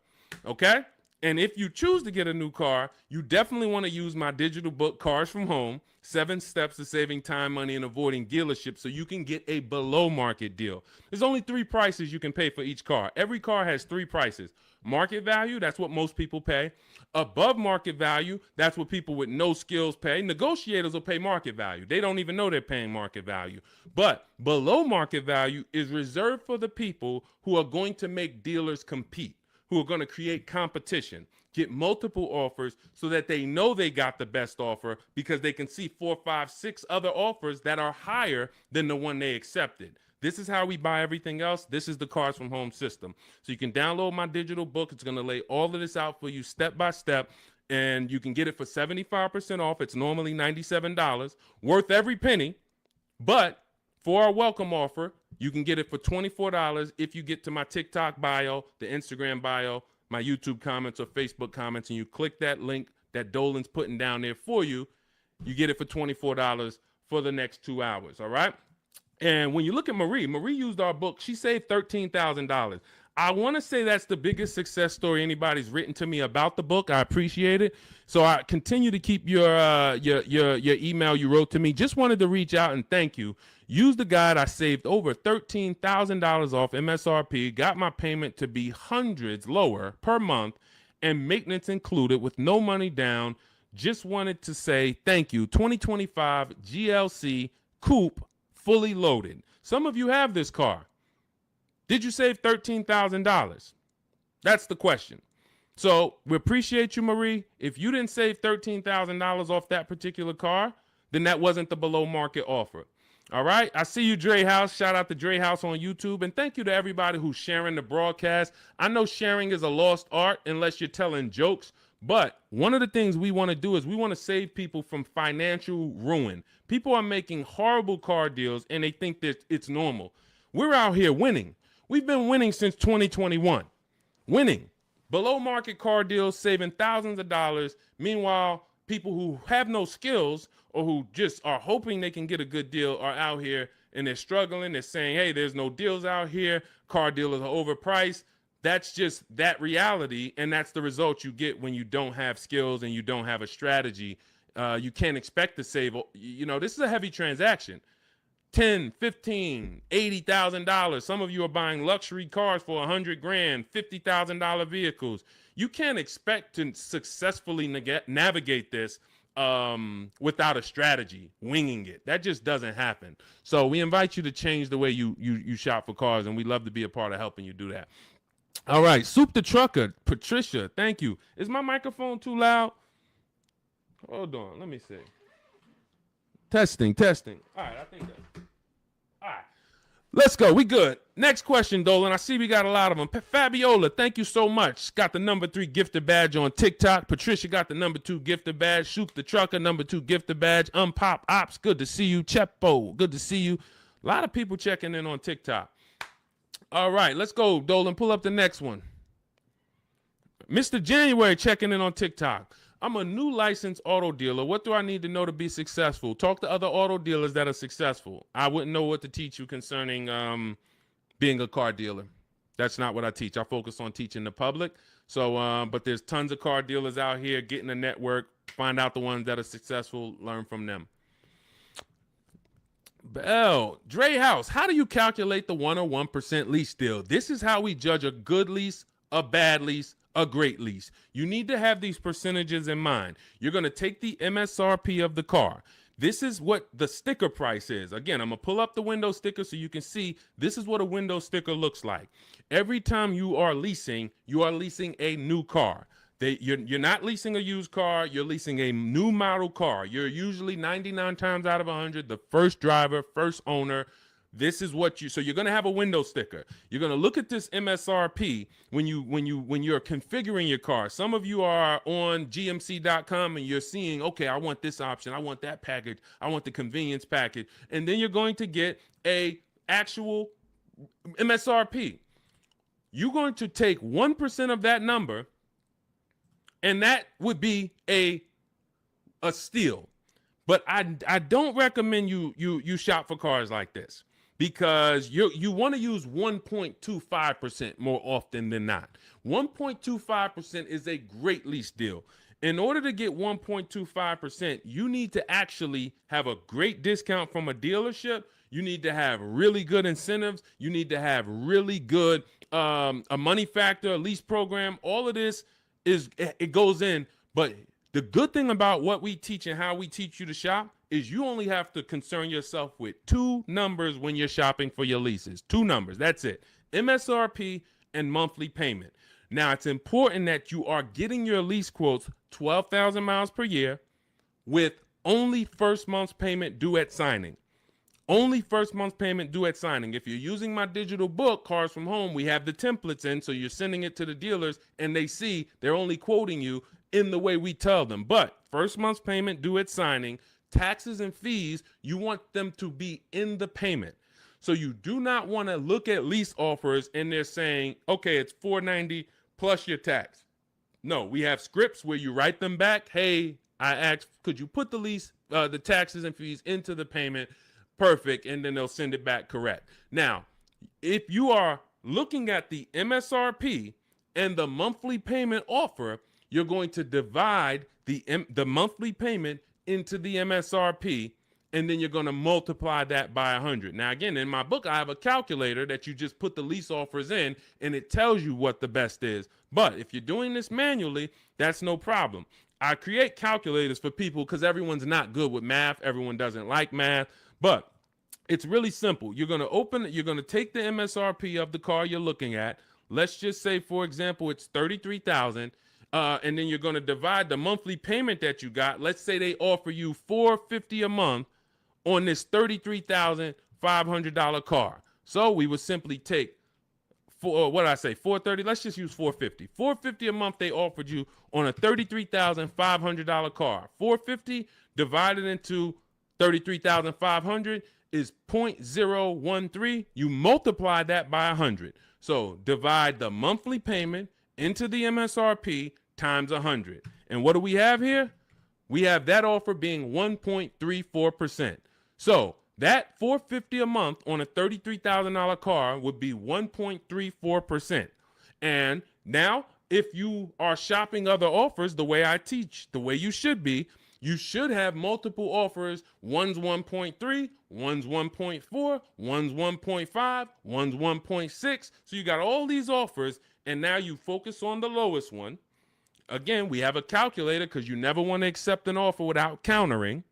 Okay? And if you choose to get a new car, you definitely want to use my digital book, Cars from Home, 7 Steps to Saving Time, Money, and Avoiding Dealerships, so you can get a below market deal. There's only 3 prices you can pay for each car. Every car has 3 prices. Market value, that's what most people pay. Above market value, that's what people with no skills pay. Negotiators will pay market value. They don't even know they're paying market value. But below market value is reserved for the people who are going to make dealers compete, who are going to create competition, get multiple offers so that they know they got the best offer, because they can see 4, 5, 6 other offers that are higher than the one they accepted. This is how we buy everything else. This is the Cars from Home system. So you can download my digital book. It's going to lay all of this out for you step by step, and you can get it for 75% off. It's normally $97, worth every penny. But for our welcome offer, you can get it for $24 if you get to my TikTok bio, the Instagram bio, my YouTube comments or Facebook comments, and you click that link that Dolan's putting down there for you. You get it for $24 for the next 2 hours, all right? And when you look at Marie used our book. She saved $13,000. I want to say that's the biggest success story anybody's written to me about the book. I appreciate it. So I continue to keep your email you wrote to me. Just wanted to reach out and thank you. Use the guide. I saved over $13,000 off MSRP, got my payment to be hundreds lower per month, and maintenance included with no money down. Just wanted to say thank you. 2025 GLC Coupe, fully loaded. Some of you have this car. Did you save $13,000? That's the question. So we appreciate you, Marie. If you didn't save $13,000 off that particular car, then that wasn't the below market offer. All right. I see you, Dre House. Shout out to Dre House on YouTube. And thank you to everybody who's sharing the broadcast. I know sharing is a lost art unless you're telling jokes. But one of the things we want to do is we want to save people from financial ruin. People are making horrible car deals and they think that it's normal. We're out here winning. We've been winning since 2021. Winning. Below market car deals, saving thousands of dollars. Meanwhile, people who have no skills or who just are hoping they can get a good deal are out here and they're struggling. They're saying, hey, there's no deals out here. Car dealers are overpriced. That's just that reality, and that's the result you get when you don't have skills and you don't have a strategy. You can't expect to save. You know, this is a heavy transaction. $10, $15, $80,000. Some of you are buying luxury cars for $100,000, $50,000 vehicles. You can't expect to successfully navigate this without a strategy, winging it. That just doesn't happen. So we invite you to change the way you shop for cars, and we'd love to be a part of helping you do that. All right, Soup the Trucker, Patricia, thank you. Is my microphone too loud? Hold on, let me see. Testing. All right, I think that's... All right, let's go. We good. Next question, Dolan. I see we got a lot of them. Fabiola, thank you so much. Got the #3 gifted badge on TikTok. Patricia got the #2 gifted badge. Soup the Trucker, #2 gifted badge. Pop Ops, good to see you. Chepo, good to see you. A lot of people checking in on TikTok. All right, let's go, Dolan. Pull up the next one. Mr. January checking in on TikTok. I'm a new licensed auto dealer. What do I need to know to be successful? Talk to other auto dealers that are successful. I wouldn't know what to teach you concerning being a car dealer. That's not what I teach. I focus on teaching the public. So, but there's tons of car dealers out here. Get in a network. Find out the ones that are successful. Learn from them. Bell, Dre House, how do you calculate the 101% lease deal? This is how we judge a good lease, a bad lease, a great lease. You need to have these percentages in mind. You're going to take the MSRP of the car. This is what the sticker price is. Again, I'm going to pull up the window sticker so you can see this is what a window sticker looks like. Every time you are leasing a new car. You're not leasing a used car. You're leasing a new model car. You're usually 99 times out of 100 the first driver, first owner. This is what so you're going to have a window sticker. You're going to look at this MSRP when you're configuring your car. Some of you are on gmc.com and you're seeing, okay, I want this option. I want that package. I want the convenience package. And then you're going to get a actual MSRP. You're going to take 1% of that number, and that would be a steal. But I don't recommend you shop for cars like this, because you want to use 1.25% more often than not. 1.25% is a great lease deal. In order to get 1.25%, you need to actually have a great discount from a dealership. You need to have really good incentives. You need to have really good a money factor, a lease program. All of this it goes in. But the good thing about what we teach and how we teach you to shop is you only have to concern yourself with two numbers when you're shopping for your leases. Two numbers. That's it. MSRP and monthly payment. Now, it's important that you are getting your lease quotes 12,000 miles per year with only first month's payment due at signing. Only first month's payment due at signing. If you're using my digital book, Cars from Home, we have the templates in, so you're sending it to the dealers, and they see they're only quoting you in the way we tell them. But first month's payment due at signing, taxes and fees, you want them to be in the payment. So you do not want to look at lease offers and they're saying, okay, it's $490 plus your tax. No, we have scripts where you write them back. Hey, I asked, could you put the lease, the taxes and fees into the payment? Perfect. And then they'll send it back correct. Now, if you are looking at the MSRP and the monthly payment offer, you're going to divide the monthly payment into the MSRP, and then you're going to multiply that by 100. Now, again, in my book, I have a calculator that you just put the lease offers in, and it tells you what the best is. But if you're doing this manually, that's no problem. I create calculators for people because everyone's not good with math. Everyone doesn't like math. But it's really simple. You're going to take the MSRP of the car you're looking at. Let's just say, for example, it's $33,000. And then you're going to divide the monthly payment that you got. Let's say they offer you $450 a month on this $33,500 car. So we would simply take $430. Let's just use $450. $450 a month they offered you on a $33,500 car. $450 divided into $33,500 is 0.013. You multiply that by 100. So divide the monthly payment into the MSRP times 100. And what do we have here? We have that offer being 1.34%. So that $450 a month on a $33,000 car would be 1.34%. And now, if you are shopping other offers the way I teach, the way you should be, you should have multiple offers. One's 1.3, one's 1.4, one's 1.5, one's 1.6. So you got all these offers, and now you focus on the lowest one. Again, we have a calculator because you never want to accept an offer without countering,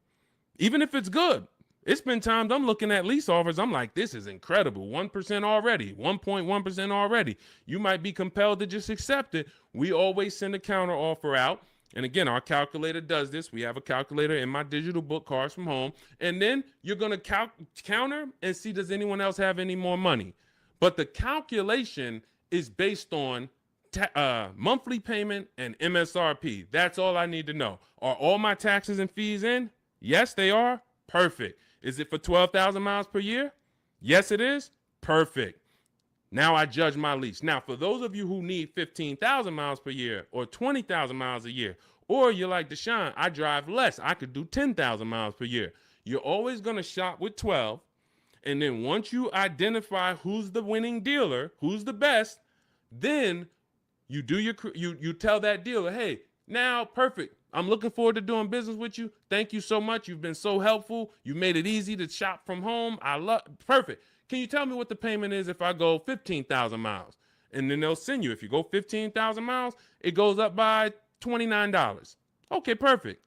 even if it's good. It's been times I'm looking at lease offers. I'm like, this is incredible. 1% already, 1.1% already. You might be compelled to just accept it. We always send a counter offer out. And again, our calculator does this. We have a calculator in my digital book, Cars from Home. And then you're going to counter and see, does anyone else have any more money? But the calculation is based on monthly payment and MSRP. That's all I need to know. Are all my taxes and fees in? Yes, they are. Perfect. Is it for 12,000 miles per year? Yes, it is. Perfect. Now I judge my lease. Now, for those of you who need 15,000 miles per year or 20,000 miles a year, or you're like Deshone, I drive less. I could do 10,000 miles per year. You're always going to shop with 12. And then once you identify who's the winning dealer, who's the best, then you do you tell that dealer, hey, now perfect. I'm looking forward to doing business with you. Thank you so much. You've been so helpful. You made it easy to shop from home. Perfect. Can you tell me what the payment is if I go 15,000 miles? And then they'll send you. If you go 15,000 miles, it goes up by $29. Okay, perfect.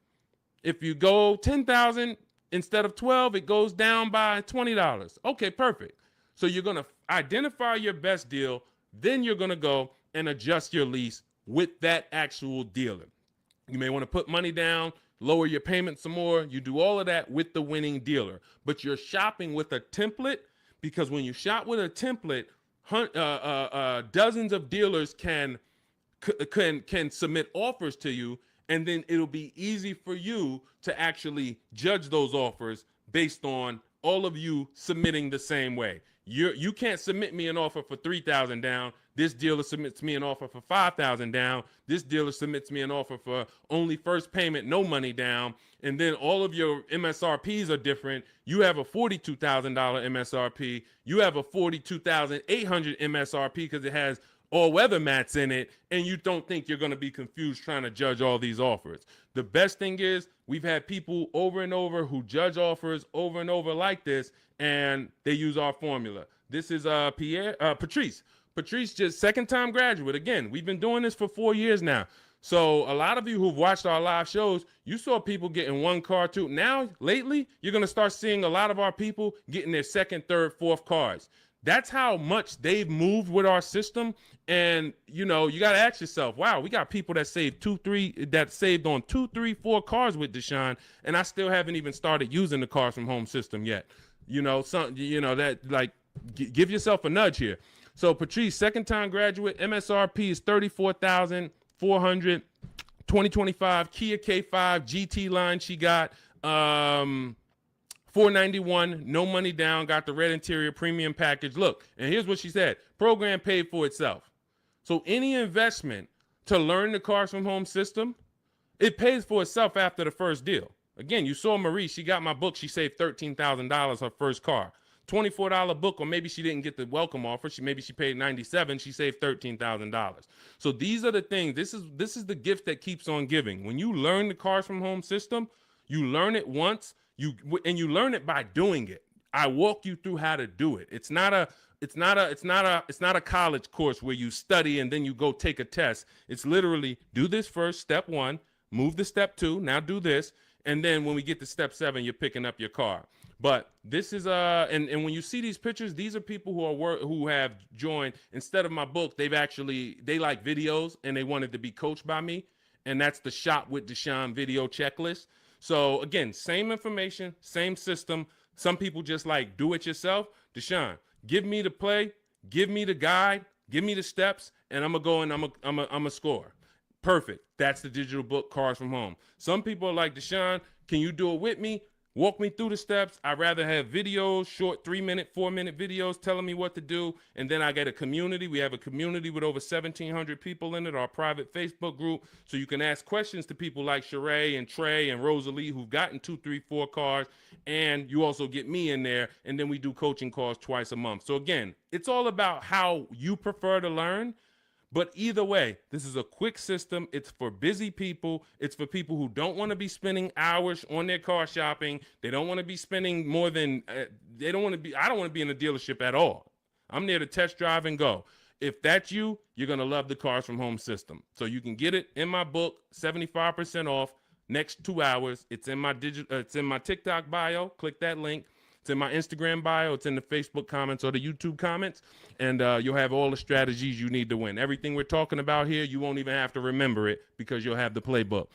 If you go 10,000 instead of 12, it goes down by $20. Okay, perfect. So you're going to identify your best deal. Then you're going to go and adjust your lease with that actual dealer. You may want to put money down, lower your payment some more. You do all of that with the winning dealer. But you're shopping with a template, because when you shop with a template, dozens of dealers can submit offers to you, and then it'll be easy for you to actually judge those offers based on all of you submitting the same way. You can't submit me an offer for 3,000 down. This dealer submits me an offer for 5,000 down. This dealer submits me an offer for only first payment, no money down. And then all of your MSRPs are different. You have a $42,000 MSRP. You have a $42,800 MSRP because it has all-weather mats in it, and you don't think you're going to be confused trying to judge all these offers. The best thing is we've had people over and over who judge offers over and over like this, and they use our formula. This is Patrice. Patrice, just second-time graduate. Again, we've been doing this for 4 years now. So a lot of you who've watched our live shows, you saw people getting one car, too. Now, lately, you're going to start seeing a lot of our people getting their second, third, fourth cars. That's how much they've moved with our system. And, you know, you got to ask yourself, wow, we got people that saved saved on 2, 3, 4 cars with Deshone, and I still haven't even started using the Cars from Home system yet. You know, give yourself a nudge here. So Patrice, second-time graduate, MSRP is $34,400, 2025 Kia K5 GT line she got, $491, no money down, got the red interior premium package. Look, and here's what she said. Program paid for itself. So any investment to learn the Cars from Home system, it pays for itself after the first deal. Again, you saw Marie, she got my book, she saved $13,000 her first car. $24 book, or maybe she didn't get the welcome offer. Maybe she paid $97, she saved $13,000. So these are the things. This is the gift that keeps on giving. When you learn the Cars from Home system, you learn it once, you learn it by doing it. I walk you through how to do it. It's not a college course where you study and then you go take a test. It's literally do this first, step 1, move to step 2, now do this, and then when we get to step 7, you're picking up your car. But this is and when you see these pictures, these are people who have joined. Instead of my book, they like videos and they wanted to be coached by me, and that's the Shop with Deshone video checklist. So again, same information, same system. Some people just like do it yourself. Deshone, give me the play, give me the guide, give me the steps, and I'm gonna go and I'm a score. Perfect. That's the digital book, Cars from Home. Some people are like, Deshone, can you do it with me? Walk me through the steps. I'd rather have videos, short 3-minute, 4-minute videos telling me what to do. And then I get a community. We have a community with over 1,700 people in it, our private Facebook group. So you can ask questions to people like Sheree and Trey and Rosalie who've gotten 2, 3, 4 cars. And you also get me in there. And then we do coaching calls twice a month. So again, it's all about how you prefer to learn. But either way, this is a quick system. It's for busy people. It's for people who don't want to be spending hours on their car shopping. They don't want to be spending more than, I don't want to be in a dealership at all. I'm there to test drive and go. If that's you, you're going to love the Cars from Home system. So you can get it in my book, 75% off, next 2 hours. It's in my it's in my TikTok bio. Click that link. It's in my Instagram bio. It's in the Facebook comments or the YouTube comments. And you'll have all the strategies you need to win. Everything we're talking about here, you won't even have to remember it because you'll have the playbook.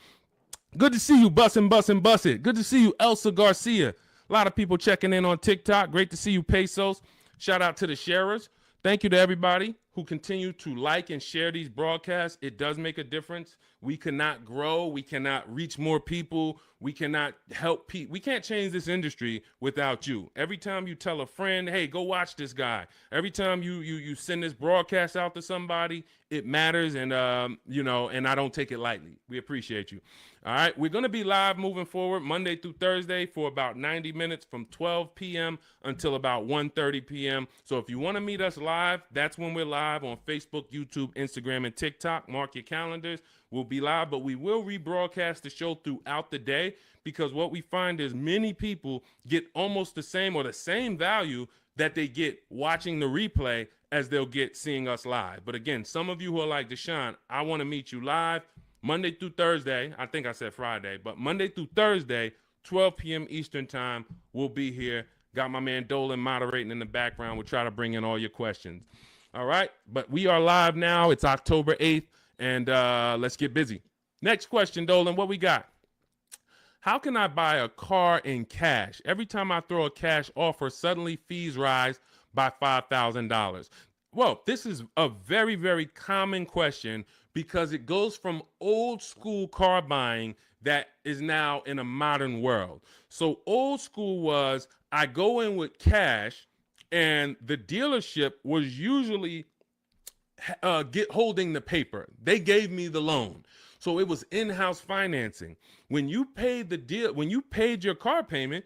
Good to see you, Bussin'. Good to see you, Elsa Garcia. A lot of people checking in on TikTok. Great to see you, Pesos. Shout out to the sharers. Thank you to everybody who continue to like and share these broadcasts. It does make a difference. We cannot grow. We cannot reach more people. We cannot help people. We can't change this industry without you. Every time you tell a friend, hey, go watch this guy. Every time you send this broadcast out to somebody, it matters. And, and I don't take it lightly. We appreciate you. All right. We're going to be live moving forward Monday through Thursday for about 90 minutes from 12 p.m. until about 1:30 p.m. So if you want to meet us live, that's when we're live on Facebook, YouTube, Instagram, and TikTok. Mark your calendars. We'll be live, but we will rebroadcast the show throughout the day because what we find is many people get almost the same or the same value that they get watching the replay as they'll get seeing us live. But again, some of you who are like, Deshone, I want to meet you live Monday through Thursday. I think I said Friday, but Monday through Thursday, 12 p.m. Eastern time, we'll be here. Got my man Dolan moderating in the background. We'll try to bring in all your questions. All right, but we are live now. It's October 8th. And let's get busy. Next question, Dolan, what we got? How can I buy a car in cash? Every time I throw a cash offer, suddenly fees rise by $5,000. Well, this is a very, very common question because it goes from old school car buying that is now in a modern world. So old school was I go in with cash and the dealership was usually holding the paper. They gave me the loan. So it was in-house financing. When you paid when you paid your car payment,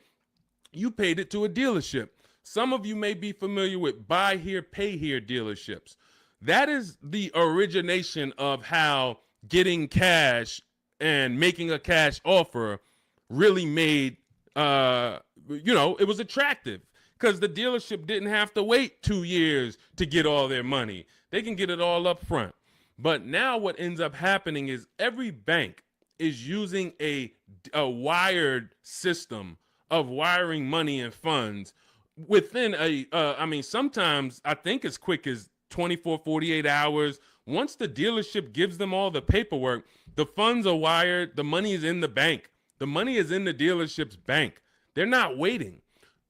you paid it to a dealership. Some of you may be familiar with buy here, pay here dealerships. That is the origination of how getting cash and making a cash offer really made, it was attractive because the dealership didn't have to wait 2 years to get all their money. They can get it all up front. But now what ends up happening is every bank is using a wired system of wiring money and funds within sometimes I think as quick as 24, 48 hours. Once the dealership gives them all the paperwork, the funds are wired. The money is in the bank. The money is in the dealership's bank. They're not waiting.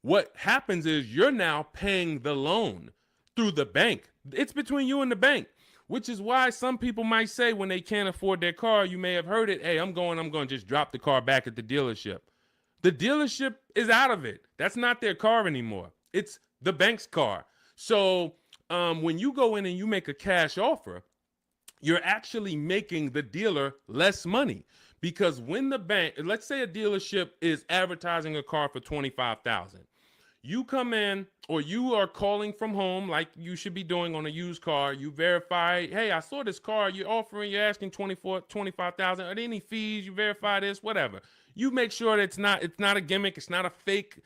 What happens is you're now paying the loan through the bank. It's between you and the bank, which is why some people might say when they can't afford their car, you may have heard it, hey, I'm going to just drop the car back at the dealership. The dealership is out of it. That's not their car anymore. It's the bank's car. So when you go in and you make a cash offer, you're actually making the dealer less money, because when the bank, let's say a dealership is advertising a car for 25,000, you come in or you are calling from home like you should be doing on a used car. You verify, hey, I saw this car you're offering, you're asking 25,000. Are there any fees? You verify this, whatever. You make sure that it's not a gimmick, it's not a fake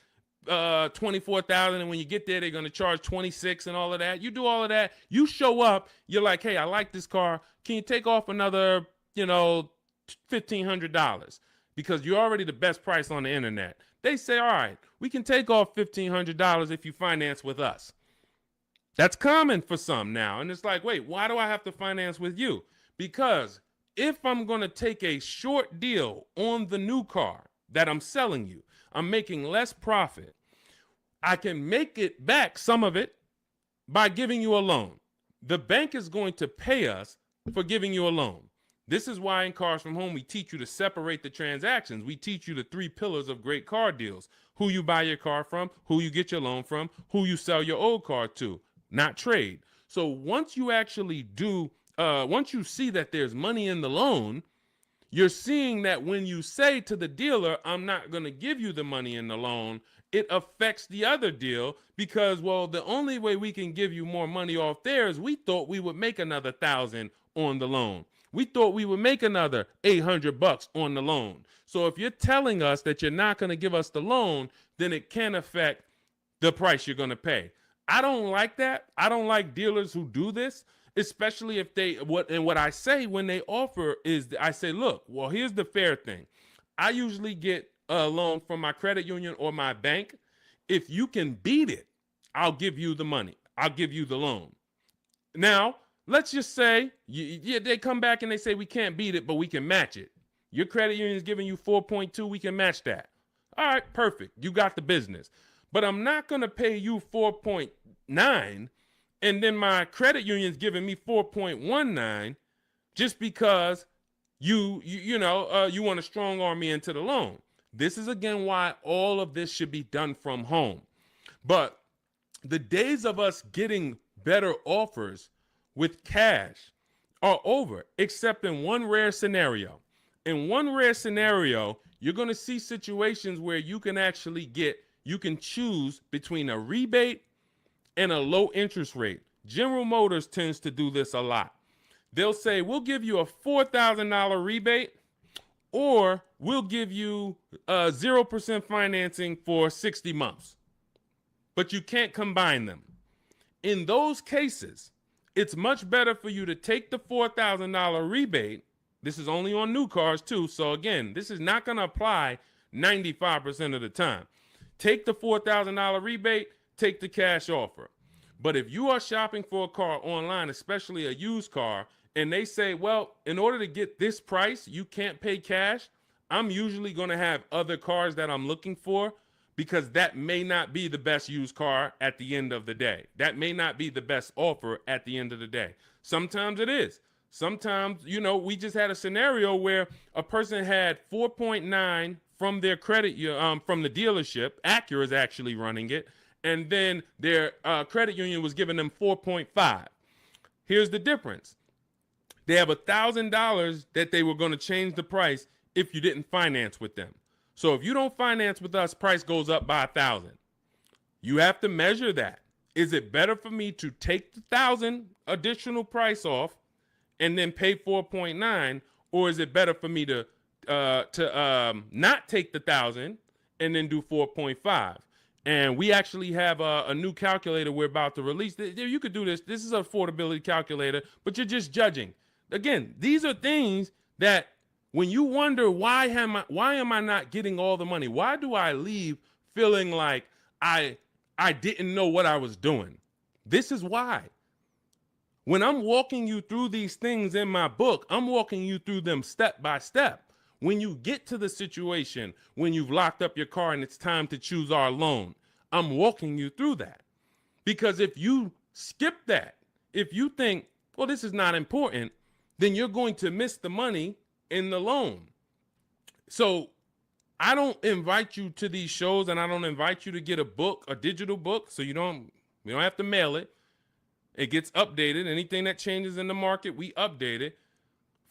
24,000, and when you get there they're going to charge 26 and all of that. You do all of that, you show up, you're like, hey, I like this car, can you take off another, $1,500, because you're already the best price on the internet. They say, all right, we can take off $1,500 if you finance with us. That's common for some now, and it's like, wait, why do I have to finance with you? Because if I'm going to take a short deal on the new car that I'm selling you, I'm making less profit. I can make it back, some of it, by giving you a loan. The bank is going to pay us for giving you a loan. This is why in Cars from Home, we teach you to separate the transactions. We teach you the 3 pillars of great car deals: who you buy your car from, who you get your loan from, who you sell your old car to, not trade. So once you actually once you see that there's money in the loan, you're seeing that when you say to the dealer, I'm not going to give you the money in the loan, it affects the other deal, because, well, the only way we can give you more money off there is we thought we would make another 1,000 on the loan. We thought we would make another $800 on the loan. So if you're telling us that you're not going to give us the loan, then it can affect the price you're going to pay. I don't like that. I don't like dealers who do this, especially if what I say when they offer is, I say, look, well, here's the fair thing. I usually get a loan from my credit union or my bank. If you can beat it, I'll give you the money. I'll give you the loan. Now, let's just say they come back and they say, we can't beat it, but we can match it. Your credit union is giving you 4.2. We can match that. All right, perfect. You got the business. But I'm not going to pay you 4.9, and then my credit union's giving me 4.19 just because you want to strong arm me into the loan. This is, again, why all of this should be done from home. But the days of us getting better offers with cash are over, except in one rare scenario. In one rare scenario, you're going to see situations where you can choose between a rebate and a low interest rate. General Motors tends to do this a lot. They'll say, we'll give you a $4,000 rebate, or we'll give you 0% financing for 60 months. But you can't combine them. In those cases, it's much better for you to take the $4,000 rebate. This is only on new cars too. So again, this is not going to apply 95% of the time. Take the $4,000 rebate, take the cash offer. But if you are shopping for a car online, especially a used car, and they say, well, in order to get this price, you can't pay cash, I'm usually going to have other cars that I'm looking for, because that may not be the best used car at the end of the day. That may not be the best offer at the end of the day. Sometimes it is. Sometimes, we just had a scenario where a person had 4.9 from their credit, from the dealership. Acura is actually running it. And then their credit union was giving them 4.5. Here's the difference. They have $1,000 that they were going to change the price if you didn't finance with them. So if you don't finance with us, price goes up by 1,000. You have to measure that. Is it better for me to take the 1,000 additional price off and then pay 4.9, or is it better for me to not take the 1,000 and then do 4.5? And we actually have a new calculator we're about to release. You could do this. This is an affordability calculator, but you're just judging. Again, these are things that when you wonder, why am I not getting all the money? Why do I leave feeling like I didn't know what I was doing? This is why. When I'm walking you through these things in my book, I'm walking you through them step by step. When you get to the situation, when you've locked up your car and it's time to choose our loan, I'm walking you through that. Because if you skip that, if you think, well, this is not important, then you're going to miss the money in the loan. So I don't invite you to these shows, and I don't invite you to get a book, a digital book, so you don't have to mail it. It gets updated. Anything that changes in the market, we update it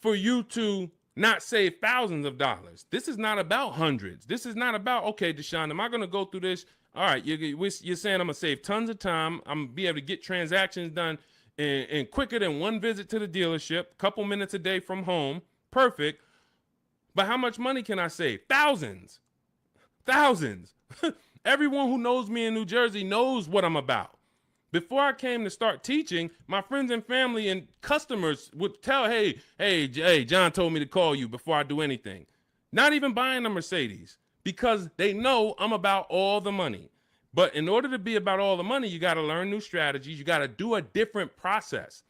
for you to not save thousands of dollars. This is not about hundreds. This is not about, okay, Deshone, am I going to go through this? All right, you're saying I'm going to save tons of time. I'm going to be able to get transactions done in quicker than one visit to the dealership, couple minutes a day from home. Perfect. But how much money can I save? Thousands. Thousands. Everyone who knows me in New Jersey knows what I'm about. Before I came to start teaching, my friends and family and customers would tell, hey, John told me to call you before I do anything. Not even buying a Mercedes, because they know I'm about all the money. But in order to be about all the money, you got to learn new strategies. You got to do a different process,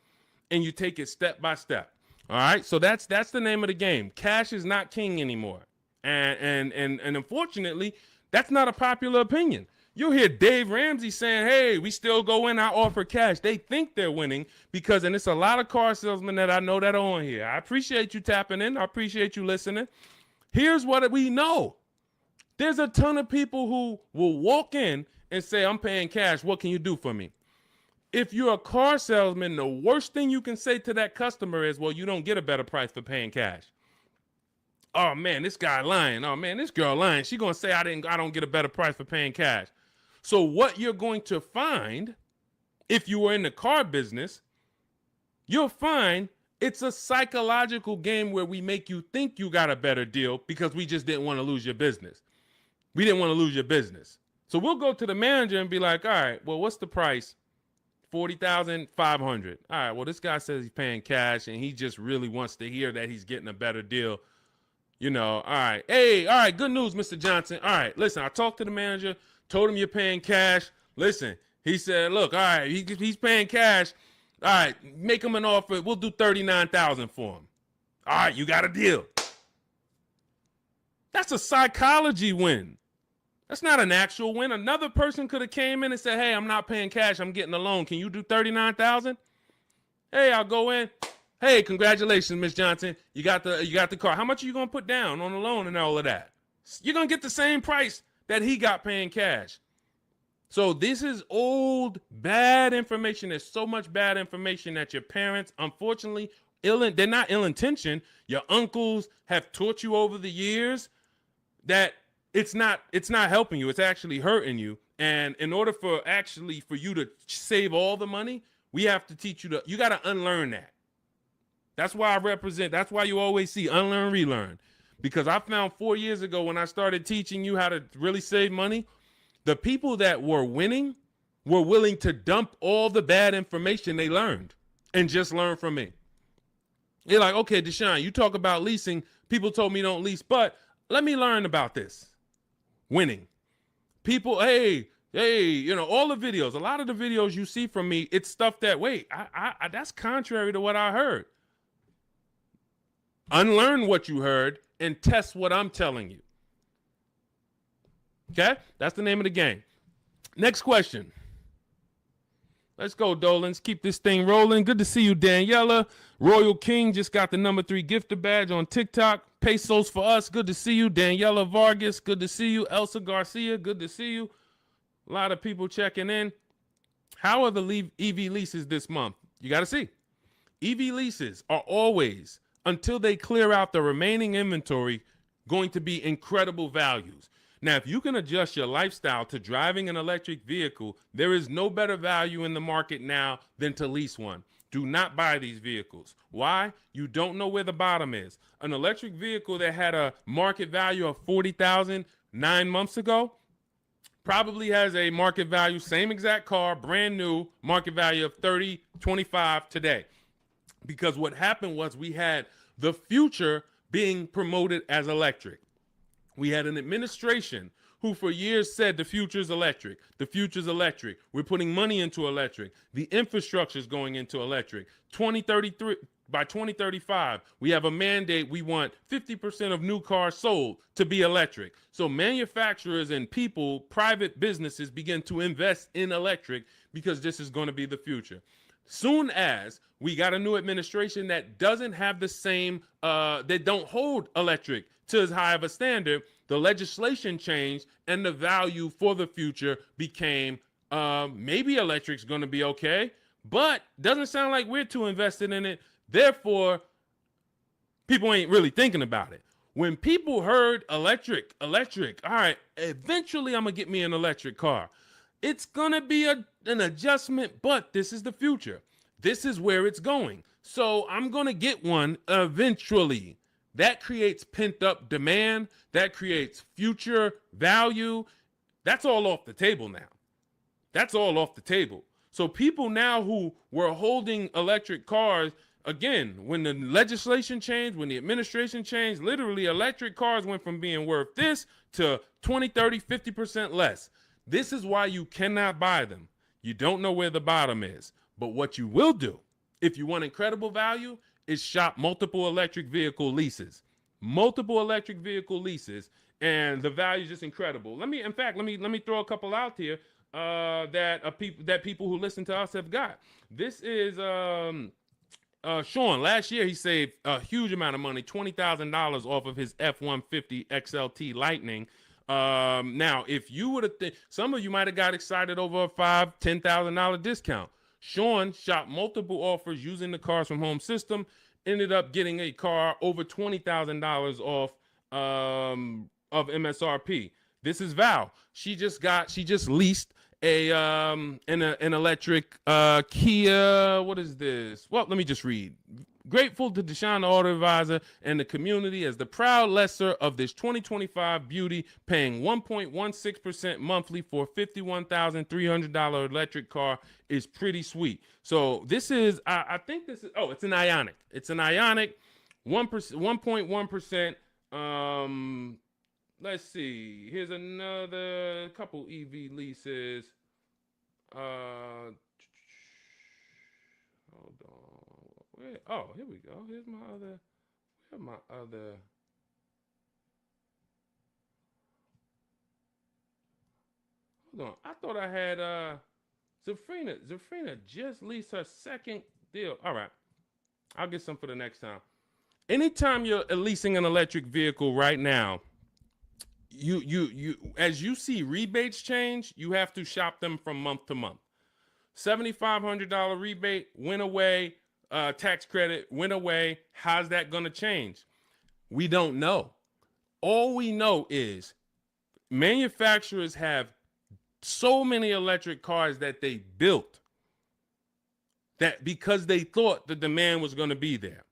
and you take it step by step. All right, so that's the name of the game. Cash is not king anymore, and unfortunately, that's not a popular opinion. You'll hear Dave Ramsey saying, hey, we still go in, I offer cash. They think they're winning because, and it's a lot of car salesmen that I know that are on here. I appreciate you tapping in. I appreciate you listening. Here's what we know. There's a ton of people who will walk in and say, I'm paying cash. What can you do for me? If you're a car salesman, the worst thing you can say to that customer is, well, you don't get a better price for paying cash. Oh man, this guy lying. Oh man, this girl lying. She gonna say I don't get a better price for paying cash. So what you're going to find, if you were in the car business, you'll find it's a psychological game where we make you think you got a better deal because we just didn't want to lose your business. We didn't want to lose your business. So we'll go to the manager and be like, all right, well, what's the price? $40,500. All right, well, this guy says he's paying cash and he just really wants to hear that he's getting a better deal. You know, all right. Hey, all right, good news, Mr. Johnson. All right, listen, I talked to the manager, told him you're paying cash. Listen, he said, look, all right, he's paying cash. All right, make him an offer. We'll do $39,000 for him. All right, you got a deal. That's a psychology win. That's not an actual win. Another person could have came in and said, hey, I'm not paying cash. I'm getting a loan. Can you do $39,000? Hey, I'll go in. Hey, congratulations, Miss Johnson. You got the car. How much are you going to put down on the loan and all of that? You're going to get the same price that he got paying cash. So this is old, bad information. There's so much bad information that your parents, unfortunately, they're not ill-intentioned. Your uncles have taught you over the years that it's not helping you. It's actually hurting you. And in order for you to save all the money, we have to teach you you got to unlearn that. That's why that's why you always see unlearn, relearn. Because I found 4 years ago when I started teaching you how to really save money, the people that were winning were willing to dump all the bad information they learned and just learn from me. They're like, okay, Deshone, you talk about leasing. People told me don't lease, but let me learn about this. Winning. People, hey, all the videos, a lot of the videos you see from me, it's stuff that, wait, that's contrary to what I heard. Unlearn what you heard and test what I'm telling you. Okay? That's the name of the game. Next question. Let's go, Dolans. Keep this thing rolling. Good to see you, Daniela. Royal King just got the #3 gifter badge on TikTok. Pesos for us. Good to see you. Daniela Vargas. Good to see you. Elsa Garcia. Good to see you. A lot of people checking in. How are the EV leases this month? You got to see. EV leases are always, until they clear out the remaining inventory, going to be incredible values. Now, if you can adjust your lifestyle to driving an electric vehicle, there is no better value in the market now than to lease one. Do not buy these vehicles. Why? You don't know where the bottom is. An electric vehicle that had a market value of $40,000 9 months ago probably has a market value, same exact car, brand new, market value of $30, $25 today. Because what happened was we had the future being promoted as electric. We had an administration who for years said the future is electric. The future is electric. We're putting money into electric. The infrastructure is going into electric. 2033, by 2035, we have a mandate. We want 50% of new cars sold to be electric. So manufacturers and people, private businesses begin to invest in electric because this is going to be the future. Soon as we got a new administration that doesn't have the same, they don't hold electric to as high of a standard, the legislation changed and the value for the future became maybe electric's going to be okay, but doesn't sound like we're too invested in it. Therefore, people ain't really thinking about it. When people heard electric, all right, eventually I'm gonna get me an electric car. It's gonna be an adjustment, but this is the future. This is where it's going. So I'm gonna get one eventually. That creates pent up demand. That creates future value. That's all off the table now. That's all off the table. So people now who were holding electric cars, again, when the legislation changed, when the administration changed, literally electric cars went from being worth this to 20, 30, 50% less. This is why you cannot buy them. You don't know where the bottom is. But what you will do, if you want incredible value, is shop multiple electric vehicle leases. Multiple electric vehicle leases, and the value is just incredible. Let me throw a couple out here that people who listen to us have got. This is Sean. Last year he saved a huge amount of money, $20,000 off of his F-150 XLT Lightning. Now, if you would have, some of you might have got excited over a $5,000-$10,000 discount. Sean shopped multiple offers using the Cars from Home system, ended up getting a car over $20,000 off of MSRP. This is Val. She just leased an electric Kia. What is this? Well, let me just read. Grateful to Deshone the Auto Advisor and the community as the proud lessor of this 2025 beauty, paying 1.16% monthly for a $51,300 electric car is pretty sweet. So this is, I think this is, it's an Ioniq. It's an Ioniq, 1.1%. Let's see. Here's another couple EV leases. Hold on. Oh, here we go. Here's my other. Where's my other? Hold on. I thought I had Zafrina. Zafrina just leased her second deal. All right. I'll get some for the next time. Anytime you're leasing an electric vehicle right now, you as you see rebates change, you have to shop them from month to month. $7,500 rebate went away. Tax credit went away. How's that going to change? We don't know. All we know is manufacturers have so many electric cars that they built that because they thought the demand was going to be there.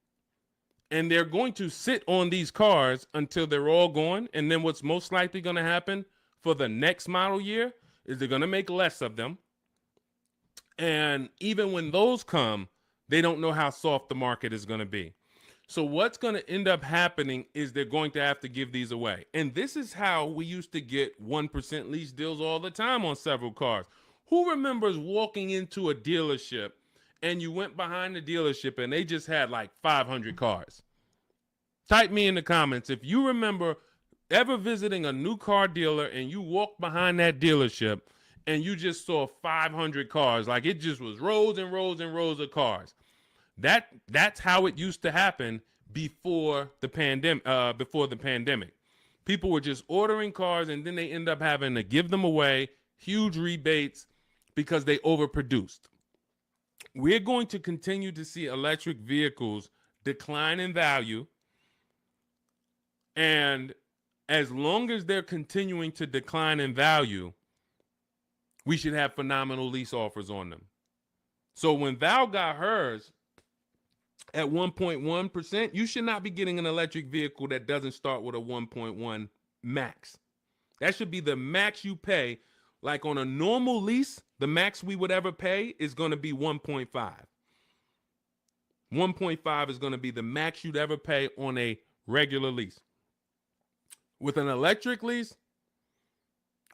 And they're going to sit on these cars until they're all gone. And then what's most likely going to happen for the next model year is they're going to make less of them. And even when those come, they don't know how soft the market is going to be. So what's going to end up happening is they're going to have to give these away. And this is how we used to get 1% lease deals all the time on several cars. Who remembers walking into a dealership and you went behind the dealership and they just had like 500 cars? Type me in the comments if you remember ever visiting a new car dealer and you walked behind that dealership and you just saw 500 cars, like it just was rows and rows and rows of cars. That's how it used to happen before the pandemic. People were just ordering cars and then they end up having to give them away, huge rebates because they overproduced. We're going to continue to see electric vehicles decline in value. And as long as they're continuing to decline in value, we should have phenomenal lease offers on them. So when Val got hers at 1.1%, you should not be getting an electric vehicle that doesn't start with a 1.1 max. That should be the max you pay. Like on a normal lease, the max we would ever pay is going to be 1.5. 1.5 is going to be the max you'd ever pay on a regular lease. With an electric lease,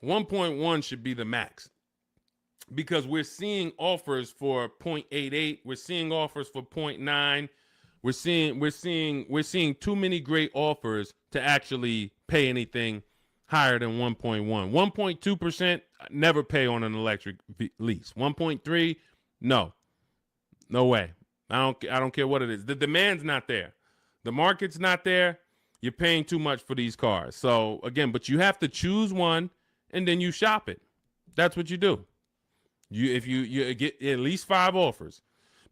1.1 should be the max. Because we're seeing offers for 0.88, we're seeing offers for 0.9. We're seeing too many great offers to actually pay anything higher than 1.1. 1.2%, never pay on an electric lease. 1.3, no way. I don't care what it is. The demand's not there. The market's not there. You're paying too much for these cars. So again, but you have to choose one and then you shop it. That's what you do. If you get at least 5 offers,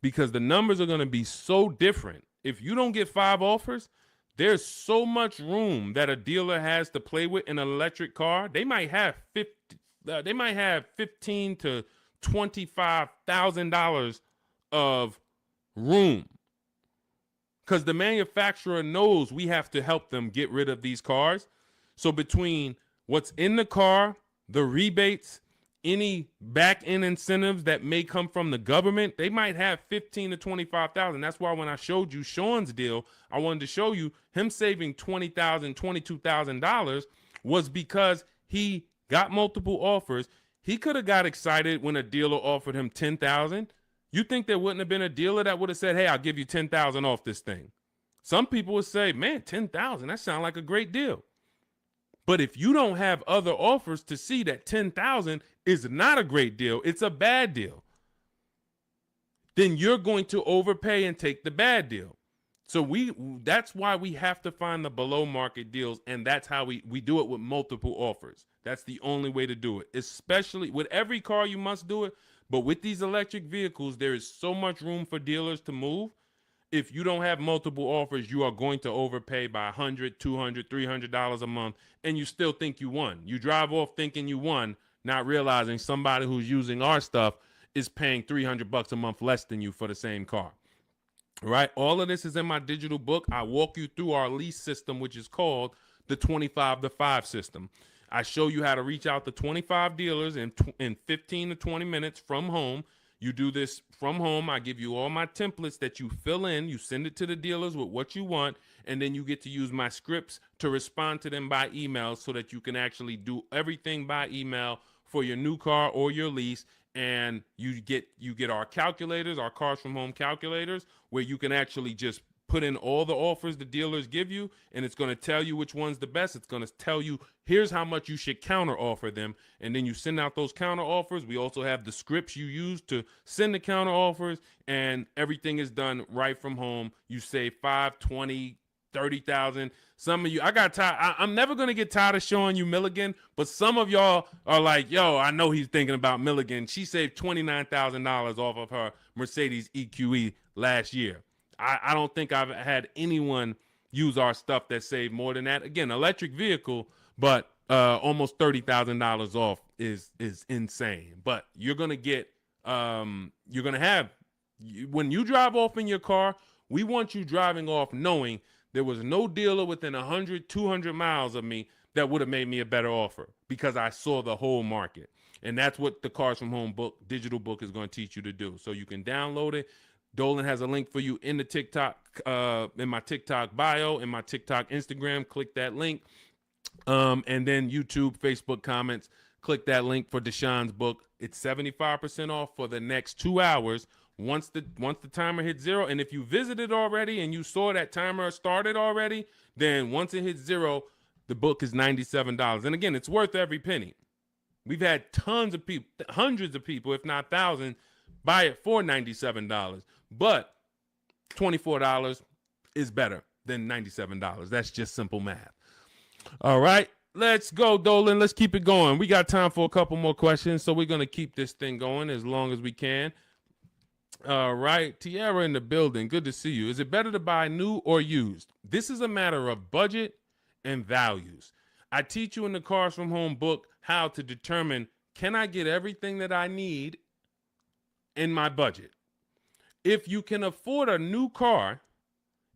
because the numbers are going to be so different. If you don't get 5 offers, there's so much room that a dealer has to play with in an electric car. They might have 15 to $25,000 of room, because the manufacturer knows we have to help them get rid of these cars. So between what's in the car, the rebates, any back end incentives that may come from the government, they might have 15 to 25,000. That's why when I showed you Sean's deal, I wanted to show you him saving $20,000, $22,000 was because he got multiple offers. He could have got excited when a dealer offered him 10,000. You think there wouldn't have been a dealer that would have said, hey, I'll give you 10,000 off this thing? Some people would say, man, 10,000, that sounds like a great deal. But if you don't have other offers to see that 10,000 is not a great deal, it's a bad deal, then you're going to overpay and take the bad deal. So that's why we have to find the below market deals, and that's how we do it with multiple offers. That's the only way to do it. Especially with every car, you must do it. But with these electric vehicles, there is so much room for dealers to move. If you don't have multiple offers, you are going to overpay by $100, $200, $300 a month, and you still think you won. You drive off thinking you won, not realizing somebody who's using our stuff is paying $300 a month less than you for the same car. Right? All of this is in my digital book. I walk you through our lease system, which is called the 25 to 5 system. I show you how to reach out to 25 dealers in 15 to 20 minutes from home. You do this from home. I give you all my templates that you fill in. You send it to the dealers with what you want, and then you get to use my scripts to respond to them by email so that you can actually do everything by email for your new car or your lease. And you get our calculators, our Cars from Home calculators, where you can actually just put in all the offers the dealers give you, and it's going to tell you which one's the best. It's going to tell you, here's how much you should counter offer them. And then you send out those counter offers. We also have the scripts you use to send the counter offers, and everything is done right from home. You save 5, 20, 30,000. Some of you, I got tired. I'm never going to get tired of showing you Milligan, but some of y'all are like, yo, I know he's thinking about Milligan. She saved $29,000 off of her Mercedes EQE last year. I don't think I've had anyone use our stuff that saved more than that. Again, electric vehicle, but almost $30,000 off is insane. But you're going to get, when you drive off in your car, we want you driving off knowing there was no dealer within 100, 200 miles of me that would have made me a better offer, because I saw the whole market. And that's what the Cars from Home book, digital book, is going to teach you to do. So you can download it. Dolan has a link for you in the TikTok, in my TikTok bio, in my TikTok Instagram. Click that link. And then YouTube, Facebook comments, click that link for Deshaun's book. It's 75% off for the next 2 hours. Once the timer hits 0, and if you visited already and you saw that timer started already, then once it hits 0, the book is $97. And again, it's worth every penny. We've had tons of people, hundreds of people, if not thousands, buy it for $97. But $24 is better than $97. That's just simple math. All right, let's go, Dolan. Let's keep it going. We got time for a couple more questions, so we're going to keep this thing going as long as we can. All right, Tiara in the building. Good to see you. Is it better to buy new or used? This is a matter of budget and values. I teach you in the Cars from Home book how to determine, can I get everything that I need in my budget? If you can afford a new car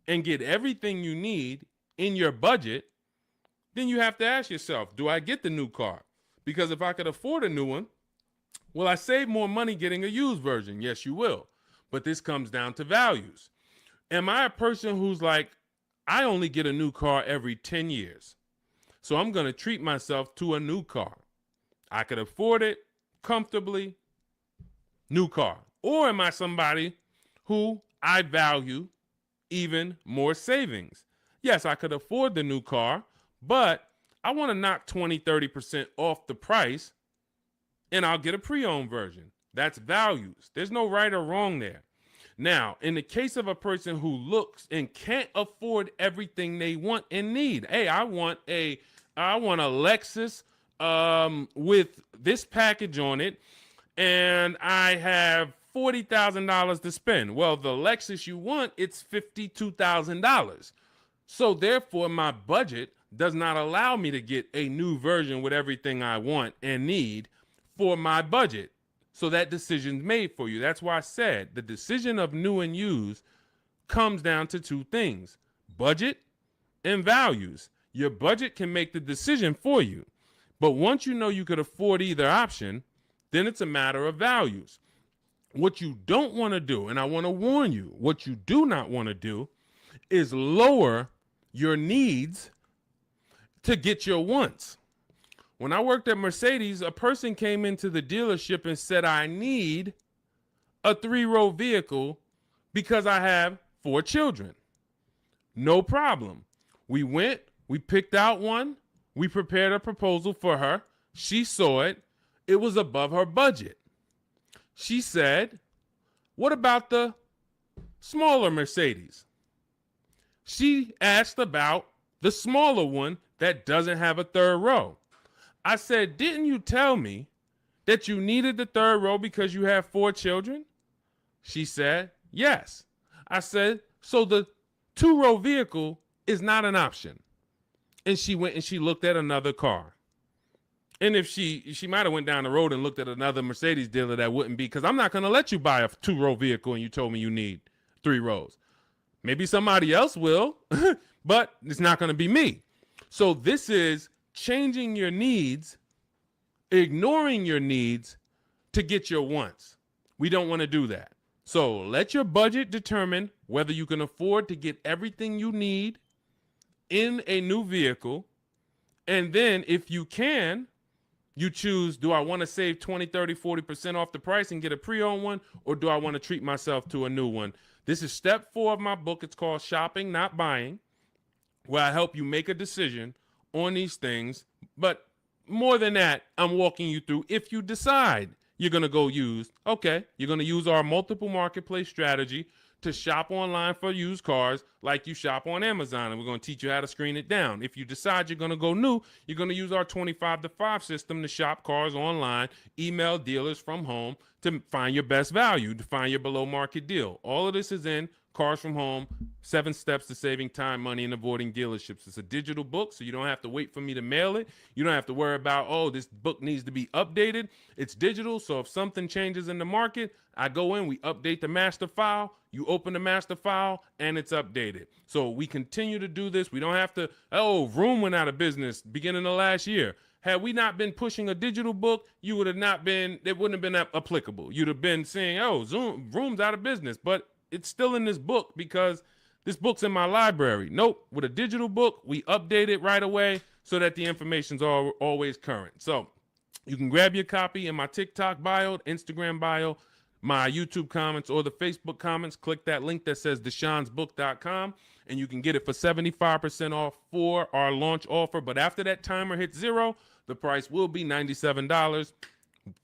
and get everything you need in your budget, then you have to ask yourself, do I get the new car? Because if I could afford a new one, will I save more money getting a used version? Yes, you will. But this comes down to values. Am I a person who's like, I only get a new car every 10 years, so I'm going to treat myself to a new car? I could afford it comfortably, new car. Or am I somebody who I value even more savings? Yes, I could afford the new car, but I want to knock 20, 30% off the price, and I'll get a pre-owned version. That's values. There's no right or wrong there. Now, in the case of a person who looks and can't afford everything they want and need, hey, I want a Lexus with this package on it, and I have $40,000 to spend. Well, the Lexus you want, it's $52,000. So therefore, my budget does not allow me to get a new version with everything I want and need for my budget. So that decision's made for you. That's why I said the decision of new and used comes down to two things: budget and values. Your budget can make the decision for you. But once you know you could afford either option, then it's a matter of values. What you don't want to do, and I want to warn you, what you do not want to do is lower your needs to get your wants. When I worked at Mercedes, a person came into the dealership and said, I need a 3-row vehicle because I have 4 children. No problem. We went, we picked out one, we prepared a proposal for her. She saw it. It was above her budget. She said, what about the smaller Mercedes? She asked about the smaller one that doesn't have a 3rd row. I said, didn't you tell me that you needed the 3rd row because you have 4 children? She said, yes. I said, so the 2-row vehicle is not an option. And she went and she looked at another car. And if she might have went down the road and looked at another Mercedes dealer, that wouldn't be, because I'm not going to let you buy a 2-row vehicle and you told me you need 3 rows. Maybe somebody else will, but it's not going to be me. So this is changing your needs, ignoring your needs to get your wants. We don't want to do that. So let your budget determine whether you can afford to get everything you need in a new vehicle. And then if you can, you choose, do I want to save 20, 30, 40% off the price and get a pre-owned one, or do I want to treat myself to a new one? This is step 4 of my book. It's called Shopping, Not Buying, where I help you make a decision on these things. But more than that, I'm walking you through, if you decide you're going to go used, okay, you're going to use our multiple marketplace strategy to shop online for used cars like you shop on Amazon, and we're going to teach you how to screen it down. If you decide you're going to go new, you're going to use our 25-to-5 system to shop cars online, email dealers from home to find your best value, to find your below market deal. All of this is in Cars from Home, 7 Steps to Saving Time, Money, and Avoiding Dealerships. It's a digital book, so you don't have to wait for me to mail it. You don't have to worry about, oh, this book needs to be updated. It's digital, so if something changes in the market, I go in, we update the master file, you open the master file, and it's updated. So we continue to do this. We don't have to, oh, Vroom went out of business beginning of last year. Had we not been pushing a digital book, you would have not been, it wouldn't have been applicable. You'd have been saying, oh, Vroom's out of business, but it's still in this book because this book's in my library. Nope, with a digital book, we update it right away so that the information's always current. So you can grab your copy in my TikTok bio, Instagram bio, my YouTube comments, or the Facebook comments. Click that link that says deshonsbook.com, and you can get it for 75% off for our launch offer. But after that timer hits 0, the price will be $97.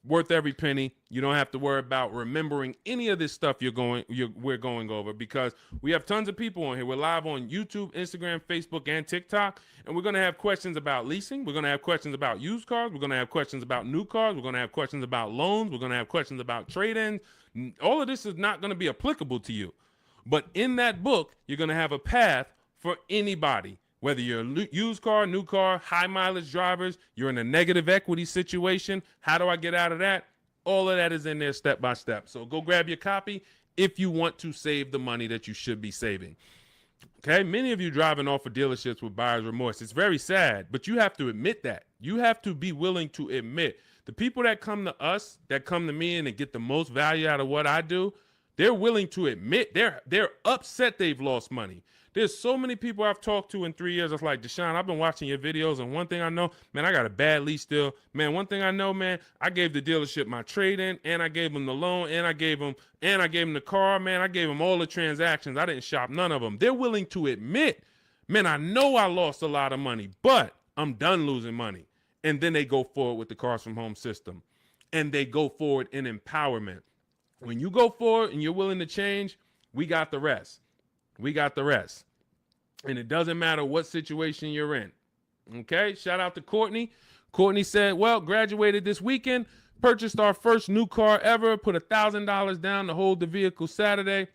Worth every penny. You don't have to worry about remembering any of this stuff we're going over, because we have tons of people on here. We're live on YouTube, Instagram, Facebook, and TikTok, and we're going to have questions about leasing. We're going to have questions about used cars. We're going to have questions about new cars. We're going to have questions about loans. We're going to have questions about trade-ins. All of this is not going to be applicable to you, but in that book, you're going to have a path for anybody. Whether you're a used car, new car, high mileage drivers, you're in a negative equity situation. How do I get out of that? All of that is in there step by step. So go grab your copy if you want to save the money that you should be saving. Okay, many of you driving off of dealerships with buyer's remorse. It's very sad, but you have to admit that. You have to be willing to admit the people that come to us, that come to me and get the most value out of what I do, they're willing to admit they're upset they've lost money. There's so many people I've talked to in 3 years. It's like, Deshone, I've been watching your videos, and one thing I know, man, I got a bad lease deal. Man, one thing I know, man, I gave the dealership my trade-in, and I gave them the loan, and I gave them the car, man. I gave them all the transactions. I didn't shop none of them. They're willing to admit, man, I know I lost a lot of money, but I'm done losing money. And then they go forward with the Cars from Home system, and they go forward in empowerment. When you go forward and you're willing to change, we got the rest. We got the rest. And it doesn't matter what situation you're in. Okay? Shout out to Courtney. Courtney said, well, graduated this weekend. Purchased our first new car ever, put $1,000 down to hold the vehicle Saturday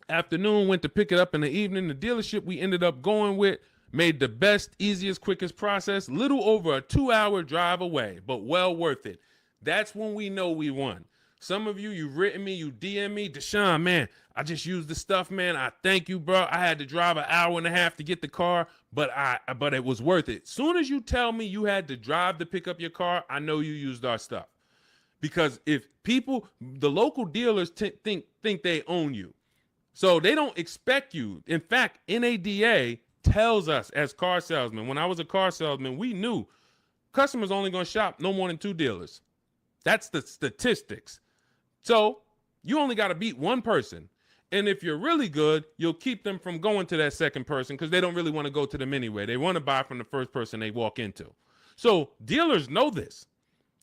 afternoon, went to pick it up in the evening. The dealership we ended up going with made the best, easiest, quickest process, little over a 2-hour drive away, but well worth it. That's when we know we won. Some of you, you've written me, you DM me, Deshone, man, I just used the stuff, man. I thank you, bro. I had to drive an hour and a half to get the car, but it was worth it. Soon as you tell me you had to drive to pick up your car, I know you used our stuff. Because if people, the local dealers think they own you. So they don't expect you. In fact, NADA tells us as car salesmen, when I was a car salesman, we knew customers only going to shop no more than 2 dealers. That's the statistics. So you only got to beat one person. And if you're really good, you'll keep them from going to that second person because they don't really want to go to them anyway. They want to buy from the first person they walk into. So dealers know this.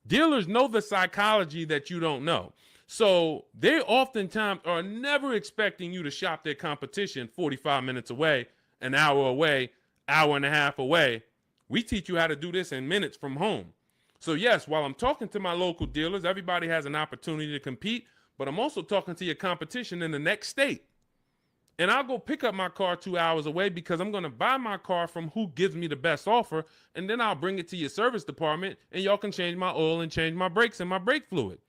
Dealers know the psychology that you don't know. So they oftentimes are never expecting you to shop their competition 45 minutes away, an hour away, hour and a half away. We teach you how to do this in minutes from home. So yes, while I'm talking to my local dealers, everybody has an opportunity to compete, but I'm also talking to your competition in the next state. And I'll go pick up my car 2 hours away because I'm going to buy my car from who gives me the best offer, and then I'll bring it to your service department, and y'all can change my oil and change my brakes and my brake fluid.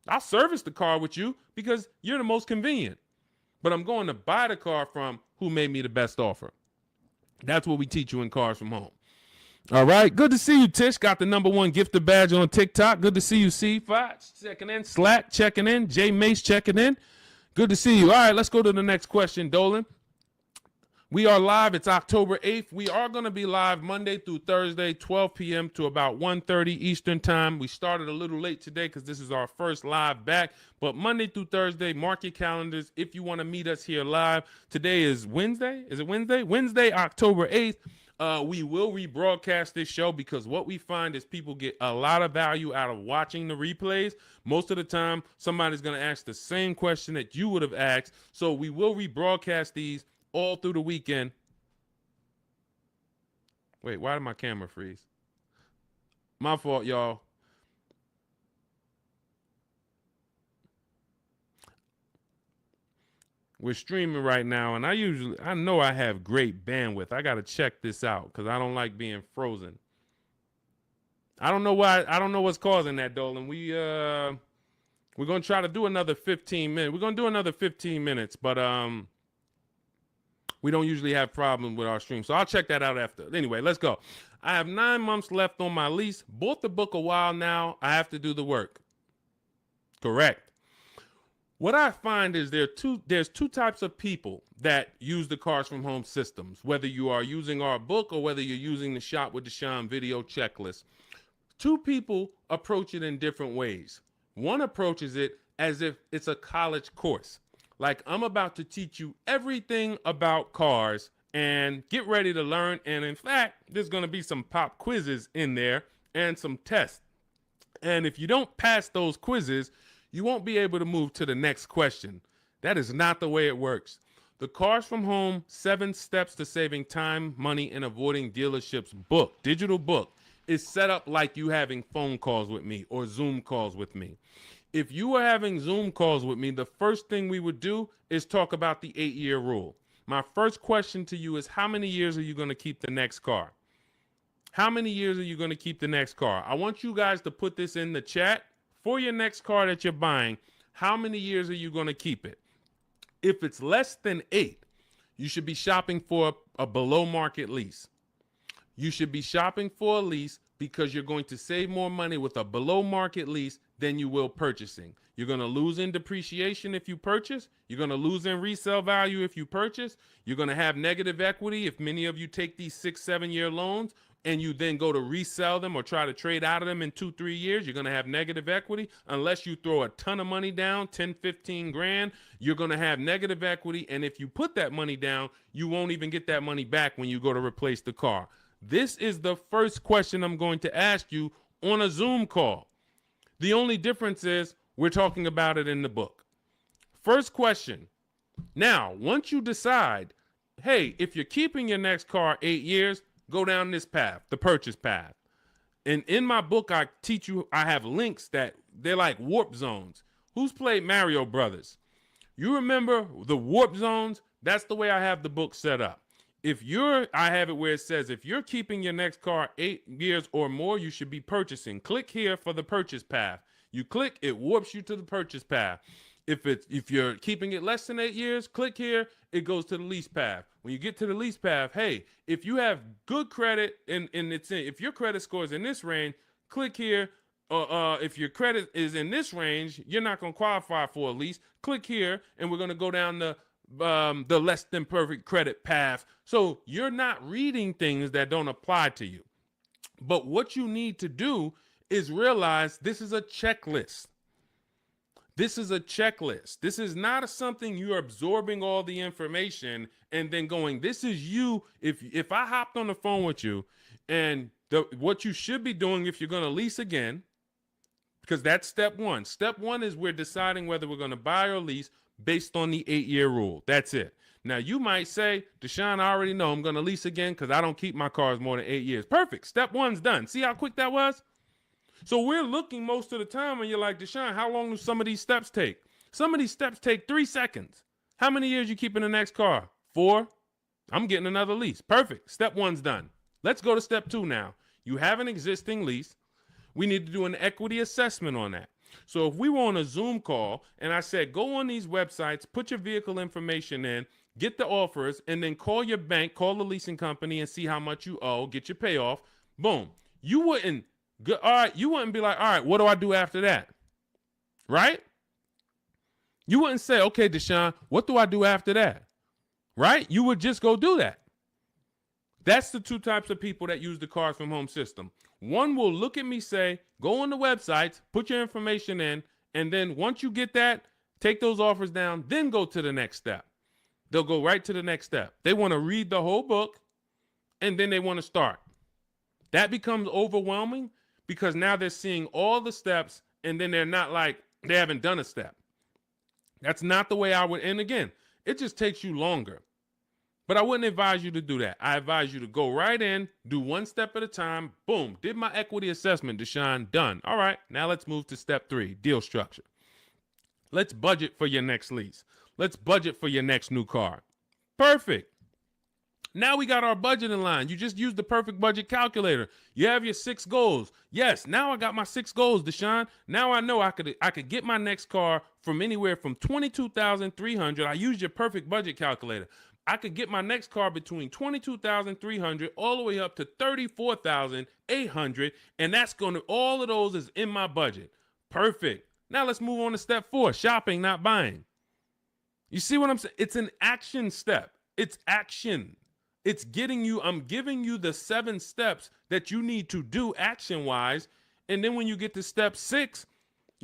I'll service the car with you because you're the most convenient. But I'm going to buy the car from who made me the best offer. That's what we teach you in Cars from Home. All right. Good to see you, Tish. Got the #1 gifted badge on TikTok. Good to see you, C5 checking in. Slack checking in. J Mace checking in. Good to see you. All right, let's go to the next question, Dolan. We are live. It's October 8th. We are going to be live Monday through Thursday, 12 p.m. to about 1:30 Eastern time. We started a little late today because this is our first live back. But Monday through Thursday, mark your calendars if you want to meet us here live. Today is Wednesday. Is it Wednesday? Wednesday, October 8th. We will rebroadcast this show because what we find is people get a lot of value out of watching the replays. Most of the time, somebody's going to ask the same question that you would have asked. So we will rebroadcast these all through the weekend. Wait, why did my camera freeze? My fault, y'all. We're streaming right now, and I know I have great bandwidth. I got to check this out because I don't like being frozen. I don't know why. I don't know what's causing that, Dolan. We're going to try to do another 15 minutes. We're going to do another 15 minutes, but we don't usually have problems with our stream. So I'll check that out after. Anyway, let's go. I have 9 months left on my lease. Bought the book a while now. I have to do the work. Correct. What I find is there's two types of people that use the Cars from Home systems, whether you are using our book or whether you're using the Shop with Deshone video checklist. 2 people approach it in different ways. One approaches it as if it's a college course. Like, I'm about to teach you everything about cars and get ready to learn. And in fact, there's going to be some pop quizzes in there and some tests. And if you don't pass those quizzes, you won't be able to move to the next question. That is not the way it works. The Cars from Home 7 Steps to Saving Time, Money, and Avoiding Dealerships book, digital book, is set up like you having phone calls with me or Zoom calls with me. If you were having Zoom calls with me, the first thing we would do is talk about the 8-year rule. My first question to you is, how many years are you going to keep the next car? How many years are you going to keep the next car? I want you guys to put this in the chat. For your next car that you're buying, how many years are you going to keep it? If it's less than 8, you should be shopping for a below market lease. You should be shopping for a lease because you're going to save more money with a below market lease than you will purchasing. You're going to lose in depreciation if you purchase. You're going to lose in resale value if you purchase. You're going to have negative equity if many of you take these 6-7 year loans and you then go to resell them or try to trade out of them in 2-3 years. You're going to have negative equity. Unless you throw a ton of money down, 10, 15 grand, you're going to have negative equity. And if you put that money down, you won't even get that money back when you go to replace the car. This is the first question I'm going to ask you on a Zoom call. The only difference is we're talking about it in the book. First question. Now, once you decide, hey, if you're keeping your next car 8 years, go down this path, the purchase path. And in my book, I teach you, I have links that they're like warp zones. Who's played Mario Brothers? You remember the warp zones? That's the way I have the book set up. I have it where it says, if you're keeping your next car 8 years or more, you should be purchasing. Click here for the purchase path. You click, it warps you to the purchase path. If you're keeping it less than 8 years, click here, it goes to the lease path. When you get to the lease path, hey, if you have good credit and if your credit score is in this range, click here. If your credit is in this range, you're not going to qualify for a lease. Click here, and we're going to go down the less than perfect credit path. So you're not reading things that don't apply to you. But what you need to do is realize this is a checklist. This is a checklist. This is not something you're absorbing all the information and then going, this is you. If I hopped on the phone with you and what you should be doing if you're going to lease again, because that's step one. Step one is we're deciding whether we're going to buy or lease based on the 8-year rule. That's it. Now, you might say, Deshone, I already know I'm going to lease again because I don't keep my cars more than 8 years. Perfect. Step one's done. See how quick that was? So we're looking most of the time and you're like, Deshone, how long do some of these steps take? Some of these steps take 3 seconds. How many years you keep in the next car? 4? I'm getting another lease. Perfect. Step one's done. Let's go to step 2 now. You have an existing lease. We need to do an equity assessment on that. So if we were on a Zoom call and I said, go on these websites, put your vehicle information in, get the offers, and then call your bank, call the leasing company and see how much you owe, get your payoff. Boom. You wouldn't be like, all right, what do I do after that? Right? You wouldn't say, okay, Deshone, what do I do after that? Right? You would just go do that. That's the 2 types of people that use the Cars from Home system. One will look at me, say, go on the websites, put your information in, and then once you get that, take those offers down, then go to the next step. They'll go right to the next step. They want to read the whole book, and then they want to start. That becomes overwhelming because now they're seeing all the steps, and then they're not like, they haven't done a step. That's not the way I would, and again, it just takes you longer. But I wouldn't advise you to do that. I advise you to go right in, do 1 step at a time. Boom, did my equity assessment, Deshone, done. All right, now let's move to step 3, deal structure. Let's budget for your next lease. Let's budget for your next new car. Perfect. Now we got our budget in line. You just used the perfect budget calculator. You have your 6 goals. Yes, now I got my 6 goals, Deshone. Now I know I could get my next car from anywhere from $22,300. I used your perfect budget calculator. I could get my next car between $22,300 all the way up to $34,800, and that's going to, all of those is in my budget. Perfect. Now let's move on to step 4, shopping, not buying. You see what I'm saying? It's an action step. It's action. It's getting you, I'm giving you the 7 steps that you need to do action-wise, and then when you get to step 6,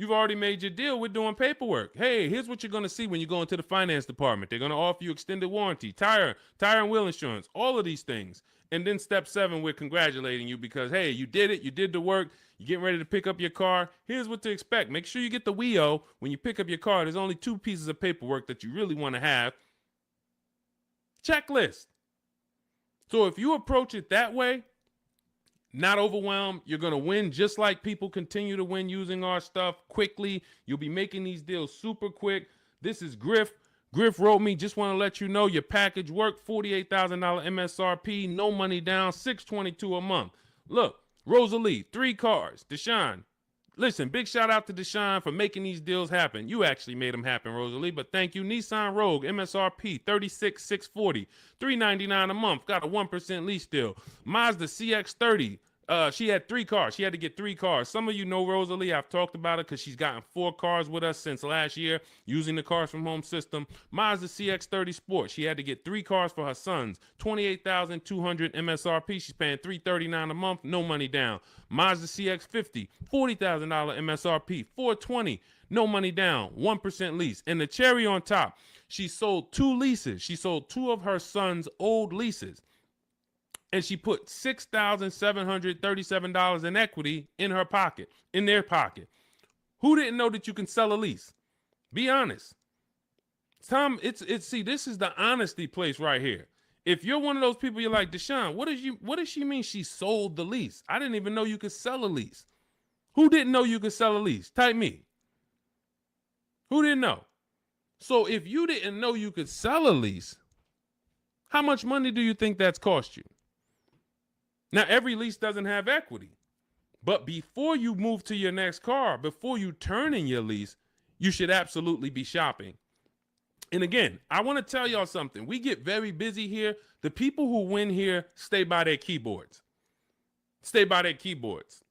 you've already made your deal with doing paperwork. Hey, here's what you're going to see when you go into the finance department. They're going to offer you extended warranty, tire and wheel insurance, all of these things. And then step 7, we're congratulating you because, hey, you did it. You did the work. You're getting ready to pick up your car. Here's what to expect. Make sure you get the WIO when you pick up your car. There's only 2 pieces of paperwork that you really want to have. Checklist. So if you approach it that way, not overwhelmed, you're going to win just like people continue to win using our stuff quickly. You'll be making these deals super quick. This is Griff. Griff wrote me, just want to let you know your package worked, $48,000 MSRP, no money down, $622 a month. Look, Rosalie, 3 cars. Deshone, listen, big shout out to Deshone for making these deals happen. You actually made them happen, Rosalie, but thank you. Nissan Rogue, MSRP, $36,640, $399 a month, got a 1% lease deal. Mazda CX-30, she had 3 cars. She had to get 3 cars. Some of you know Rosalie. I've talked about it because she's gotten 4 cars with us since last year using the Cars from Home system. Mazda CX-30 Sport. She had to get 3 cars for her sons. $28,200 MSRP. She's paying $339 a month. No money down. Mazda CX-50. $40,000 MSRP. $420. No money down. 1% lease. And the cherry on top, she sold 2 leases. She sold 2 of her sons' old leases. And she put $6,737 in equity in her pocket, in their pocket. Who didn't know that you can sell a lease? Be honest. Tom, see, this is the honesty place right here. If you're one of those people, you're like, Deshone, what does she mean she sold the lease? I didn't even know you could sell a lease. Who didn't know you could sell a lease? Type me. Who didn't know? So if you didn't know you could sell a lease, how much money do you think that's cost you? Now, every lease doesn't have equity. But before you move to your next car, before you turn in your lease, you should absolutely be shopping. And again, I want to tell y'all something. We get very busy here. The people who win here stay by their keyboards. Stay by their keyboards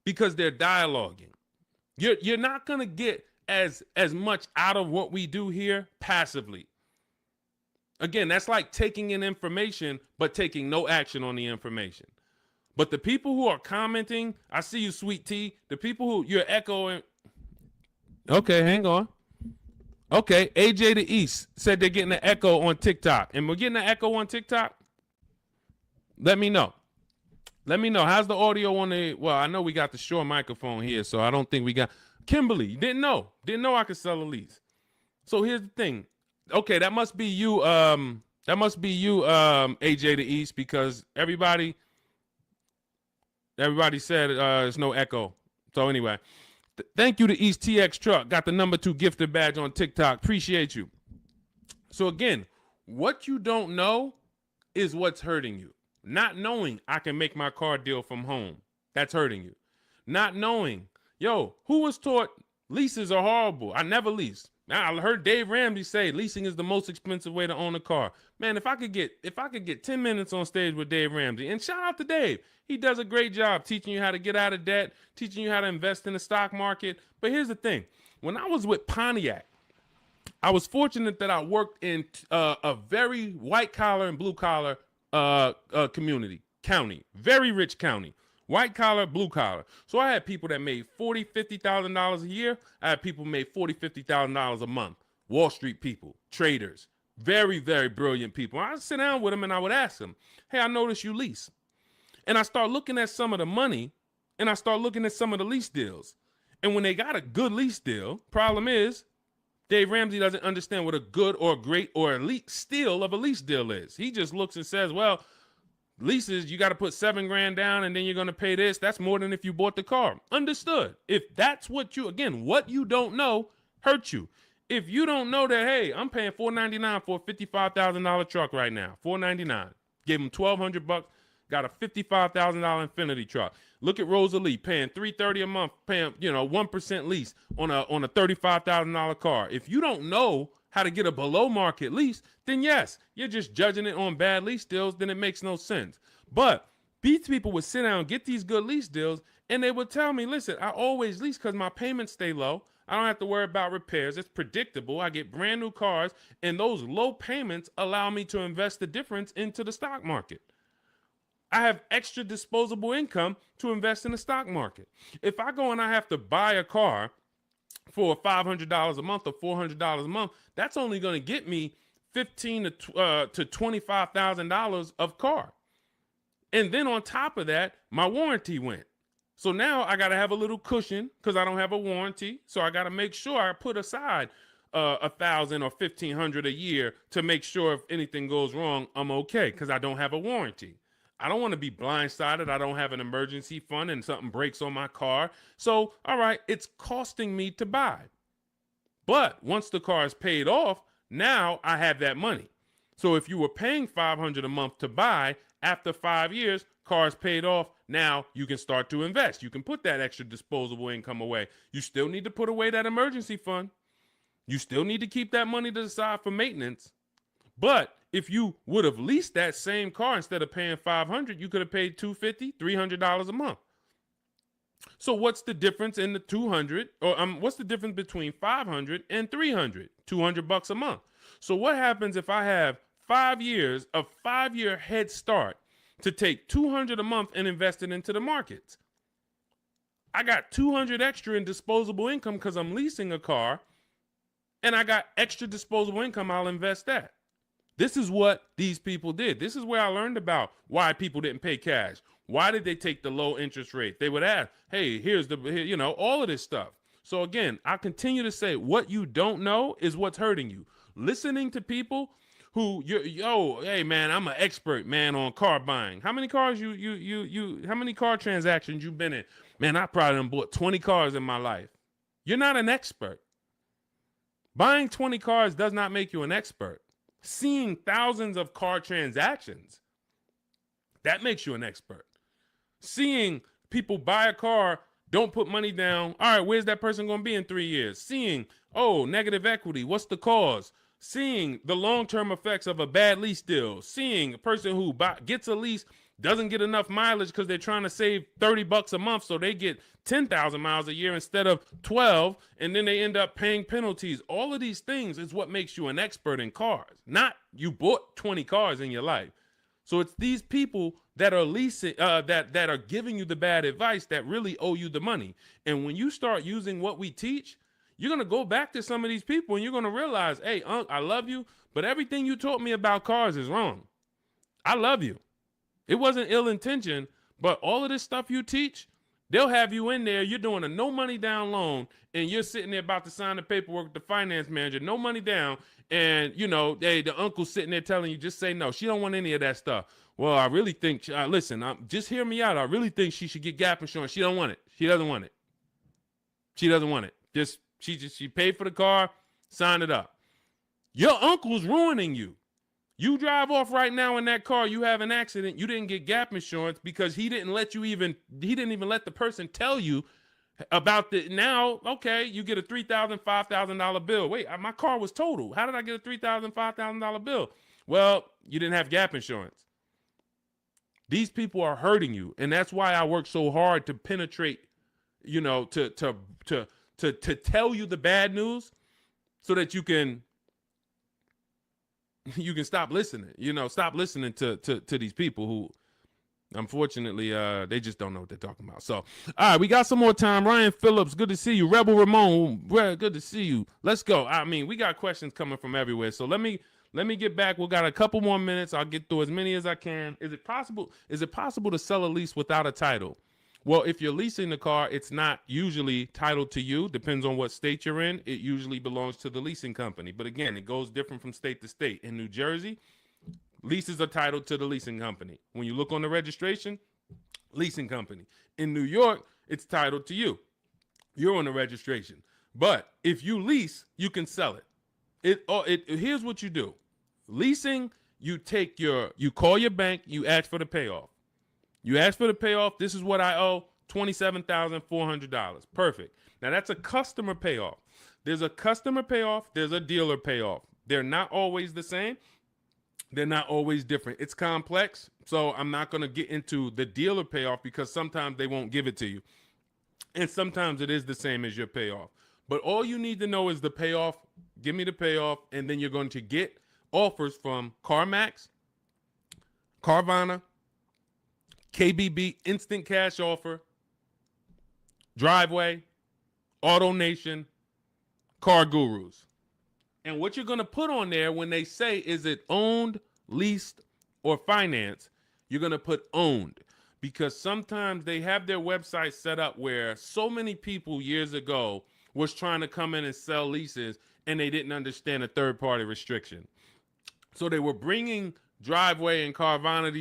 because they're dialoguing. You're not going to get as much out of what we do here passively. Again, that's like taking in information, but taking no action on the information. But the people who are commenting, I see you, Sweet Tea. The people who you're echoing. Okay, hang on. Okay, AJ the East said they're getting an echo on TikTok. And we're getting an echo on TikTok? Let me know. Let me know. How's the audio on the, well, I know we got the Shure microphone here, so I don't think we got, Kimberly, didn't know I could sell a lease. So here's the thing. Okay, that must be you, AJ the East, because everybody said there's no echo. So anyway, thank you to East TX Truck. Got the #2 gifted badge on TikTok. Appreciate you. So again, what you don't know is what's hurting you. Not knowing I can make my car deal from home. That's hurting you. Not knowing, who was taught leases are horrible? I never leased. Now, I heard Dave Ramsey say leasing is the most expensive way to own a car. Man, if I could get 10 minutes on stage with Dave Ramsey, and shout out to Dave. He does a great job teaching you how to get out of debt, teaching you how to invest in the stock market. But here's the thing. When I was with Pontiac, I was fortunate that I worked in a very white collar and blue collar county, very rich county. White collar, blue collar. So I had people that made $40,000, $50,000 a year. I had people who made $40,000, $50,000 a month. Wall Street people, traders, very, very brilliant people. I'd sit down with them and I would ask them, hey, I noticed you lease. And I start looking at some of the money and I start looking at some of the lease deals. And when they got a good lease deal, problem is Dave Ramsey doesn't understand what a good or great or elite steal of a lease deal is. He just looks and says, well, leases, you got to put $7,000 down and then you're going to pay this. That's more than if you bought the car. Understood. If that's what you don't know hurts you. If you don't know that, hey, I'm paying $499 for a $55,000 truck right now, $499. Gave him $1,200, got a $55,000 Infinity truck. Look at Rosalie paying $330 a month, paying 1% lease on a $35,000 car. If you don't know how to get a below market lease, then yes, you're just judging it on bad lease deals, then it makes no sense. But these people would sit down and get these good lease deals, and they would tell me, listen, I always lease because my payments stay low. I don't have to worry about repairs. It's predictable. I get brand new cars, and those low payments allow me to invest the difference into the stock market. I have extra disposable income to invest in the stock market. If I go and I have to buy a car for $500 a month or $400 a month, that's only going to get me $15,000 to $25,000 of car. And then on top of that, my warranty went. So now I got to have a little cushion because I don't have a warranty. So I got to make sure I put aside $1,000 or $1,500 a year to make sure if anything goes wrong, I'm okay because I don't have a warranty. I don't want to be blindsided. I don't have an emergency fund and something breaks on my car. So, all right, it's costing me to buy. But once the car is paid off, now I have that money. So if you were paying $500 a month to buy, after 5 years, car is paid off. Now you can start to invest. You can put that extra disposable income away. You still need to put away that emergency fund. You still need to keep that money to the side for maintenance. But if you would have leased that same car instead of paying $500, you could have paid $250, $300 a month. So what's the difference in the 200 or what's the difference between 500 and 300? $200 a month. So what happens if I have 5 years, a 5-year head start to take $200 a month and invest it into the markets? I got $200 extra in disposable income because I'm leasing a car, and I got extra disposable income. I'll invest that. This is what these people did. This is where I learned about why people didn't pay cash. Why did they take the low interest rate? They would ask, hey, here's all of this stuff. So again, I continue to say what you don't know is what's hurting you. Listening to people hey man, I'm an expert, man, on car buying. How many cars how many car transactions you been in? Man, I probably done bought 20 cars in my life. You're not an expert. Buying 20 cars does not make you an expert. Seeing thousands of car transactions, that makes you an expert. Seeing people buy a car, don't put money down. All right, where's that person going to be in 3 years? Seeing, negative equity. What's the cause? Seeing the long-term effects of a bad lease deal. Seeing a person who gets a lease, doesn't get enough mileage because they're trying to save $30 a month, so they get 10,000 miles a year instead of 12, and then they end up paying penalties. All of these things is what makes you an expert in cars, not you bought 20 cars in your life. So it's these people that are leasing, that are giving you the bad advice that really owe you the money. And when you start using what we teach, you're going to go back to some of these people and you're going to realize, hey, Unc, I love you, but everything you taught me about cars is wrong. I love you. It wasn't ill intention, but all of this stuff you teach, they'll have you in there. You're doing a no money down loan and you're sitting there about to sign the paperwork with the finance manager, no money down. And, the uncle's sitting there telling you, just say no. She don't want any of that stuff. Well, I really think, listen, just hear me out. I really think she should get gap insurance. She don't want it. She doesn't want it. She doesn't want it. She paid for the car, signed it up. Your uncle's ruining you. You drive off right now in that car, you have an accident, you didn't get gap insurance because he didn't even let the person tell you about now, okay, you get a $3,000, $5,000 bill. Wait, my car was totaled. How did I get a $3,000, $5,000 bill? Well, you didn't have gap insurance. These people are hurting you, and that's why I work so hard to penetrate, to tell you the bad news so that you can stop listening, stop listening to these people who, unfortunately, they just don't know what they're talking about. So, all right, we got some more time. Ryan Phillips, good to see you. Rebel Ramon, good to see you. Let's go. I mean, we got questions coming from everywhere. So let me get back. We got a couple more minutes. I'll get through as many as I can. Is it possible to sell a lease without a title? Well, if you're leasing the car, it's not usually titled to you. Depends on what state you're in. It usually belongs to the leasing company. But again, it goes different from state to state. In New Jersey, leases are titled to the leasing company. When you look on the registration, leasing company. In New York, it's titled to you. You're on the registration. But if you lease, you can sell it. Here's what you do. Leasing, you call your bank, you ask for the payoff. You ask for the payoff. This is what I owe, $27,400. Perfect. Now, that's a customer payoff. There's a customer payoff. There's a dealer payoff. They're not always the same. They're not always different. It's complex, so I'm not going to get into the dealer payoff because sometimes they won't give it to you. And sometimes it is the same as your payoff. But all you need to know is the payoff. Give me the payoff, and then you're going to get offers from CarMax, Carvana, KBB, Instant Cash Offer, Driveway, AutoNation, Car Gurus. And what you're going to put on there when they say, is it owned, leased, or financed, you're going to put owned. Because sometimes they have their website set up where so many people years ago was trying to come in and sell leases and they didn't understand a third-party restriction. So they were bringing Driveway and Carvana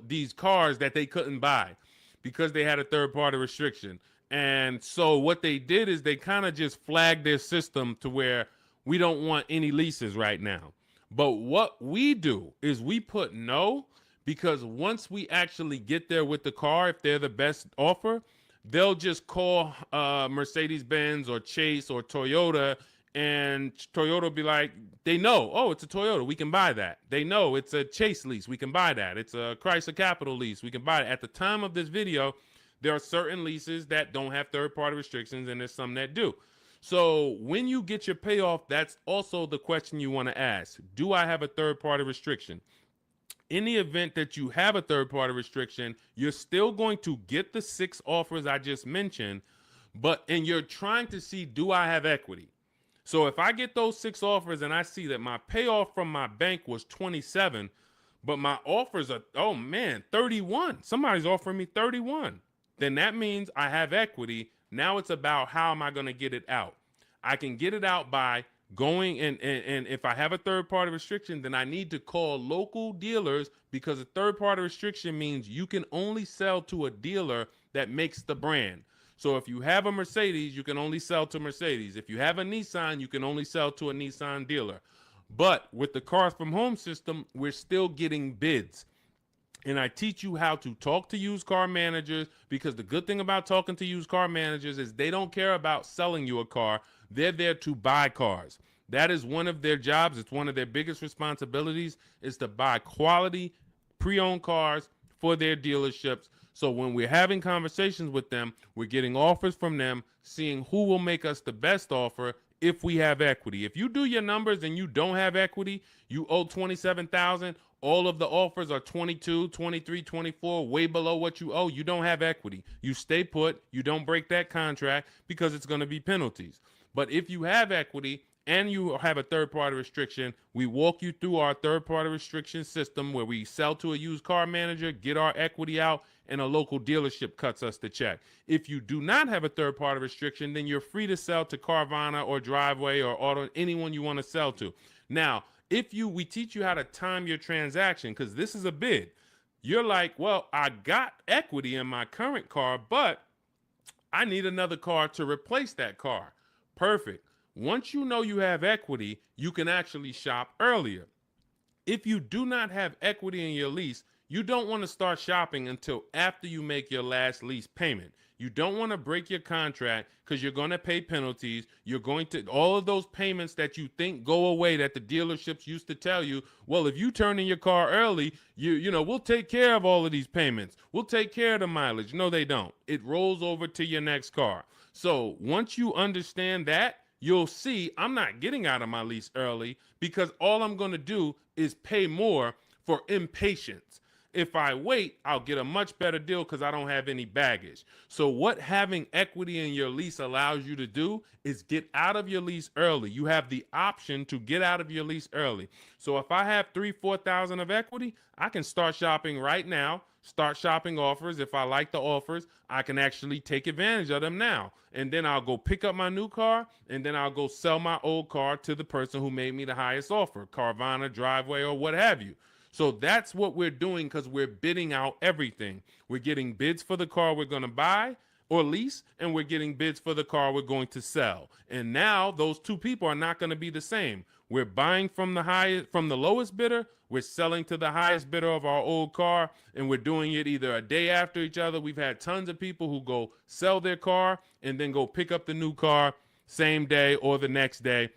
these cars that they couldn't buy because they had a third-party restriction. And so what they did is they kind of just flagged their system to where we don't want any leases right now. But what we do is we put no, because once we actually get there with the car, if they're the best offer, they'll just call Mercedes-Benz or Chase or Toyota, and Toyota will be like, they know, oh, it's a Toyota, we can buy that. They know it's a Chase lease, we can buy that. It's a Chrysler Capital lease, we can buy it. At the time of this video, there are certain leases that don't have third-party restrictions, and there's some that do. So when you get your payoff, that's also the question you want to ask. Do I have a third-party restriction? In the event that you have a third-party restriction, you're still going to get the 6 offers I just mentioned, and you're trying to see, do I have equity? So if I get those 6 offers and I see that my payoff from my bank was 27, but my offers are, 31. Somebody's offering me 31. Then that means I have equity. Now it's about how am I going to get it out? I can get it out by going and if I have a third party restriction, then I need to call local dealers, because a third party restriction means you can only sell to a dealer that makes the brand. So if you have a Mercedes, you can only sell to Mercedes. If you have a Nissan, you can only sell to a Nissan dealer. But with the Cars from Home system, we're still getting bids. And I teach you how to talk to used car managers, because the good thing about talking to used car managers is they don't care about selling you a car. They're there to buy cars. That is one of their jobs. It's one of their biggest responsibilities, is to buy quality pre-owned cars for their dealerships. So when we're having conversations with them, we're getting offers from them, seeing who will make us the best offer if we have equity. If you do your numbers and you don't have equity, you owe $27,000, all of the offers are 22, 23, 24, way below what you owe. You don't have equity. You stay put. You don't break that contract, because it's going to be penalties. But if you have equity and you have a third-party restriction, we walk you through our third-party restriction system, where we sell to a used car manager, get our equity out, and a local dealership cuts us the check. If you do not have a third-party restriction, then you're free to sell to Carvana or Driveway or Auto, anyone you want to sell to. Now, we teach you how to time your transaction, because this is a bid. You're like, well, I got equity in my current car, but I need another car to replace that car. Perfect. Once you know you have equity, you can actually shop earlier. If you do not have equity in your lease, you don't want to start shopping until after you make your last lease payment. You don't want to break your contract, because you're going to pay penalties. You're going to, all of those payments that you think go away, that the dealerships used to tell you, well, if you turn in your car early, we'll take care of all of these payments. We'll take care of the mileage. No, they don't. It rolls over to your next car. So once you understand that, you'll see I'm not getting out of my lease early, because all I'm going to do is pay more for impatience. If I wait, I'll get a much better deal, because I don't have any baggage. So what having equity in your lease allows you to do is get out of your lease early. You have the option to get out of your lease early. So if I have $3,000-4,000 of equity, I can start shopping right now, start shopping offers. If I like the offers, I can actually take advantage of them now. And then I'll go pick up my new car, and then I'll go sell my old car to the person who made me the highest offer, Carvana, Driveway, or what have you. So that's what we're doing, because we're bidding out everything. We're getting bids for the car we're going to buy or lease, and we're getting bids for the car we're going to sell. And now those two people are not going to be the same. We're buying from the lowest bidder, we're selling to the highest bidder of our old car, and we're doing it either a day after each other. We've had tons of people who go sell their car and then go pick up the new car same day or the next day,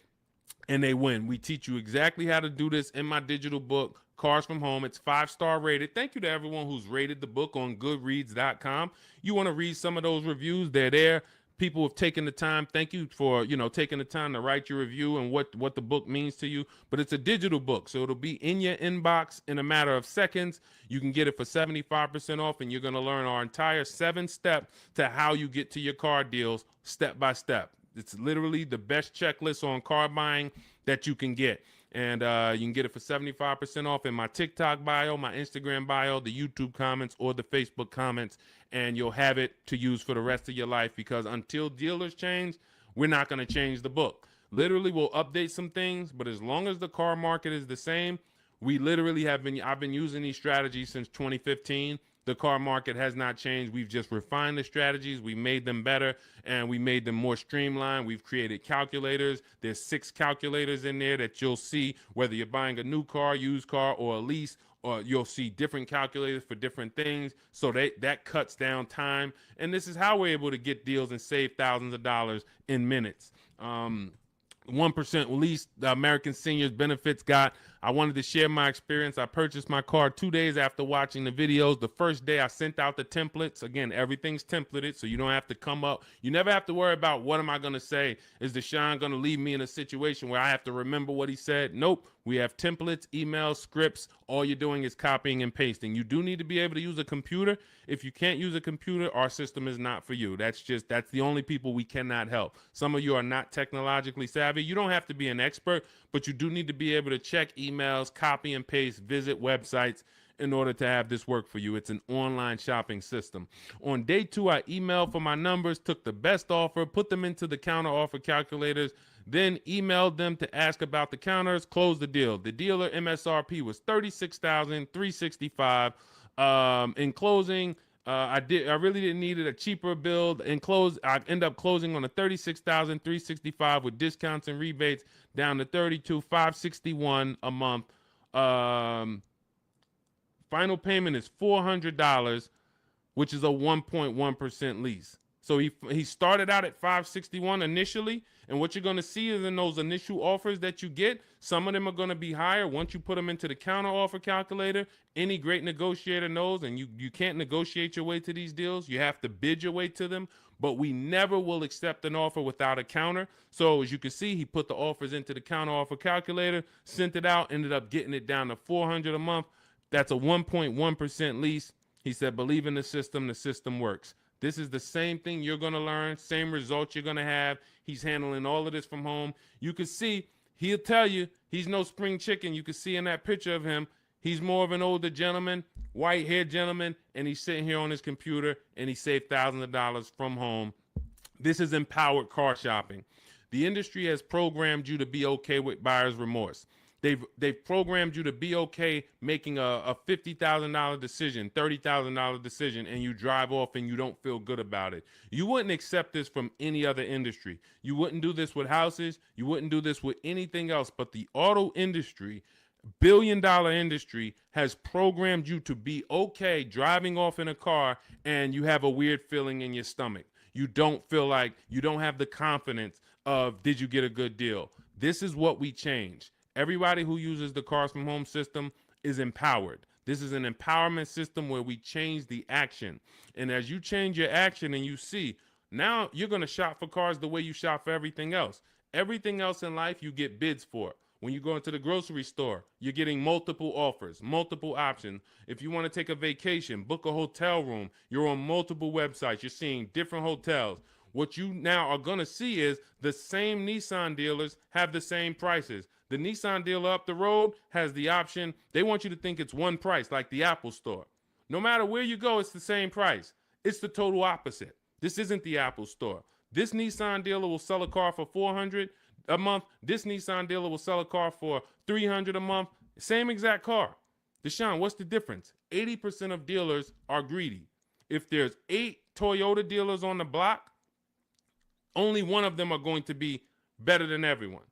and they win. We teach you exactly how to do this in my digital book, Cars from Home. It's 5-star rated. Thank you to everyone who's rated the book on goodreads.com. You want to read some of those reviews, they're there. People have taken the time. Thank you for, taking the time to write your review and what the book means to you. But it's a digital book, so it'll be in your inbox in a matter of seconds. You can get it for 75% off, and you're going to learn our entire 7-step to how you get to your car deals step by step. It's literally the best checklist on car buying that you can get. And you can get it for 75% off in my TikTok bio, my Instagram bio, the YouTube comments, or the Facebook comments. And you'll have it to use for the rest of your life, because until dealers change, we're not going to change the book. Literally, we'll update some things, but as long as the car market is the same, I've been using these strategies since 2015. The car market has not changed. We've just refined the strategies. We made them better, and we made them more streamlined. We've created calculators. There's 6 calculators in there that you'll see whether you're buying a new car, used car, or a lease, or you'll see different calculators for different things. So that cuts down time. And this is how we're able to get deals and save thousands of dollars in minutes. 1% lease, the American Seniors Benefits got. I wanted to share my experience. I purchased my car 2 days after watching the videos. The first day I sent out the templates. Again, everything's templated, so you don't have to come up. You never have to worry about what am I going to say. Is Deshone going to leave me in a situation where I have to remember what he said? Nope. We have templates, emails, scripts. All you're doing is copying and pasting. You do need to be able to use a computer. If you can't use a computer, our system is not for you. That's the only people we cannot help. Some of you are not technologically savvy. You don't have to be an expert, but you do need to be able to check emails, copy and paste, visit websites in order to have this work for you. It's an online shopping system. On day 2, I emailed for my numbers, took the best offer, put them into the counter offer calculators. then emailed them to ask about the counters, closed the deal. The dealer MSRP was $36,365. In closing, I really didn't need it, a cheaper build. In close, I end up closing on a $36,365 with discounts and rebates down to $32,561 a month. Final payment is $400, which is a 1.1% lease. So he started out at 561 initially, and what you're going to see is in those initial offers that you get, some of them are going to be higher once you put them into the counter offer calculator. Any great negotiator knows, and you can't negotiate your way to these deals. You have to bid your way to them, but we never will accept an offer without a counter. So as you can see, he put the offers into the counter offer calculator, sent it out, ended up getting it down to $400 a month. That's a 1.1% lease. He said, believe in the system works. This is the same thing you're going to learn, same results you're going to have. He's handling all of this from home. You can see, he'll tell you, he's no spring chicken. You can see in that picture of him, he's more of an older gentleman, white-haired gentleman, and he's sitting here on his computer, and he saved thousands of dollars from home. This is empowered car shopping. The industry has programmed you to be okay with buyer's remorse. They've programmed you to be okay making a $50,000 decision, $30,000 decision, and you drive off and you don't feel good about it. You wouldn't accept this from any other industry. You wouldn't do this with houses. You wouldn't do this with anything else. But the auto industry, billion-dollar industry, has programmed you to be okay driving off in a car and you have a weird feeling in your stomach. You don't feel like, you don't have the confidence of, did you get a good deal? This is what we change. Everybody who uses the Cars from Home system is empowered. This is an empowerment system where we change the action. And as you change your action and you see, now you're going to shop for cars the way you shop for everything else. Everything else in life you get bids for. When you go into the grocery store, you're getting multiple offers, multiple options. If you want to take a vacation, book a hotel room, you're on multiple websites. You're seeing different hotels. What you now are going to see is the same Nissan dealers have the same prices. The Nissan dealer up the road has the option. They want you to think it's one price, like the Apple store. No matter where you go, it's the same price. It's the total opposite. This isn't the Apple store. This Nissan dealer will sell a car for $400 a month. This Nissan dealer will sell a car for $300 a month. Same exact car. Deshone, what's the difference? 80% of dealers are greedy. If there's 8 Toyota dealers on the block, only one of them are going to be better than everyone.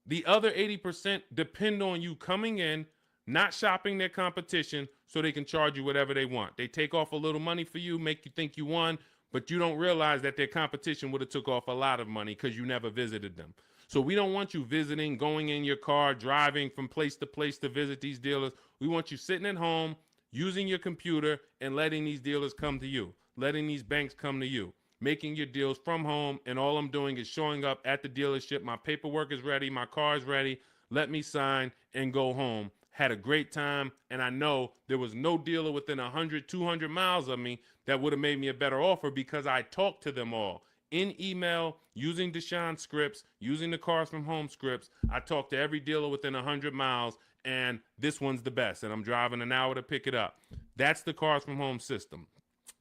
The other 80% depend on you coming in, not shopping their competition so they can charge you whatever they want. They take off a little money for you, make you think you won, but you don't realize that their competition would have took off a lot of money because you never visited them. So we don't want you visiting, going in your car, driving from place to visit these dealers. We want you sitting at home, using your computer, and letting these dealers come to you, letting these banks come to you, making your deals from home, and all I'm doing is showing up at the dealership. My paperwork is ready. My car is ready. Let me sign and go home. Had a great time, and I know there was no dealer within 100, 200 miles of me that would have made me a better offer because I talked to them all. In email, using Deshone scripts, using the Cars from Home scripts, I talked to every dealer within 100 miles, and this one's the best, and I'm driving an hour to pick it up. That's the Cars from Home system.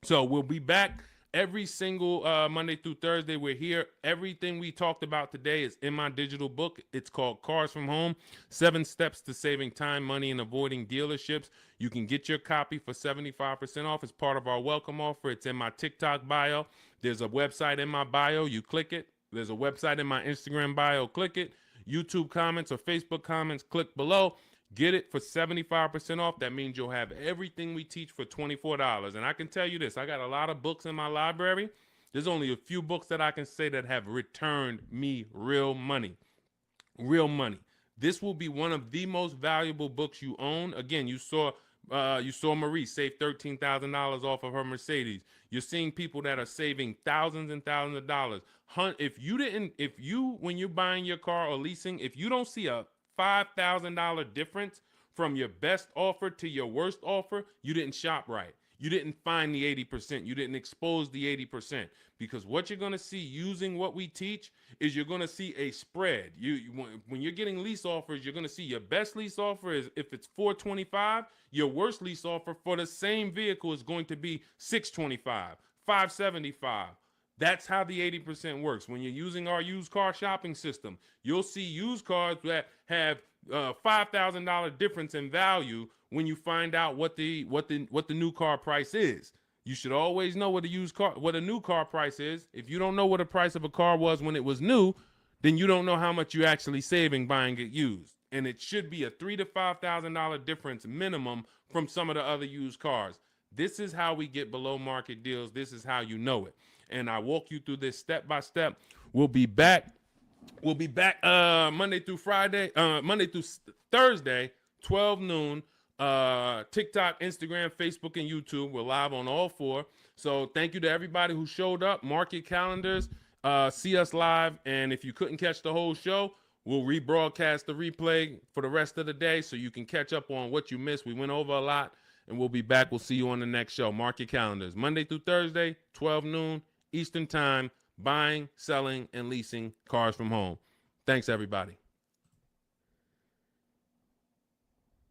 So we'll be back every single Monday through Thursday. We're here. Everything we talked about today is in my digital book. It's called Cars from Home, 7 Steps to Saving Time, Money, and Avoiding Dealerships. You can get your copy for 75% off as part of our welcome offer. It's in my TikTok bio. There's a website in my bio. You click it. There's a website in my Instagram bio. Click it. YouTube comments or Facebook comments, click below. Get it for 75% off. That means you'll have everything we teach for $24. And I can tell you this, I got a lot of books in my library. There's only a few books that I can say that have returned me real money. Real money. This will be one of the most valuable books you own. Again, you saw Marie save $13,000 off of her Mercedes. You're seeing people that are saving thousands and thousands of dollars. When you're buying your car or leasing, if you don't see a $5,000 difference from your best offer to your worst offer, you didn't shop right. You didn't find the 80%. You didn't expose the 80%. Because what you're going to see using what we teach is you're going to see a spread. When you're getting lease offers, you're going to see your best lease offer is if it's $425, your worst lease offer for the same vehicle is going to be $625, $575. That's how the 80% works. When you're using our used car shopping system, you'll see used cars that have $5,000 difference in value when you find out what the new car price is. You should always know what a new car price is. If you don't know what the price of a car was when it was new, then you don't know how much you're actually saving buying it used. And it should be a $3,000 to $5,000 difference minimum from some of the other used cars. This is how we get below market deals. This is how you know it. And I walk you through this step by step. We'll be back. Monday through Thursday, 12 noon. TikTok, Instagram, Facebook, and YouTube. We're live on all four. So thank you to everybody who showed up. Mark your calendars. See us live. And if you couldn't catch the whole show, we'll rebroadcast the replay for the rest of the day so you can catch up on what you missed. We went over a lot, and we'll be back. We'll see you on the next show. Mark your calendars. Monday through Thursday, 12 noon Eastern Time, buying, selling, and leasing cars from home. Thanks, everybody.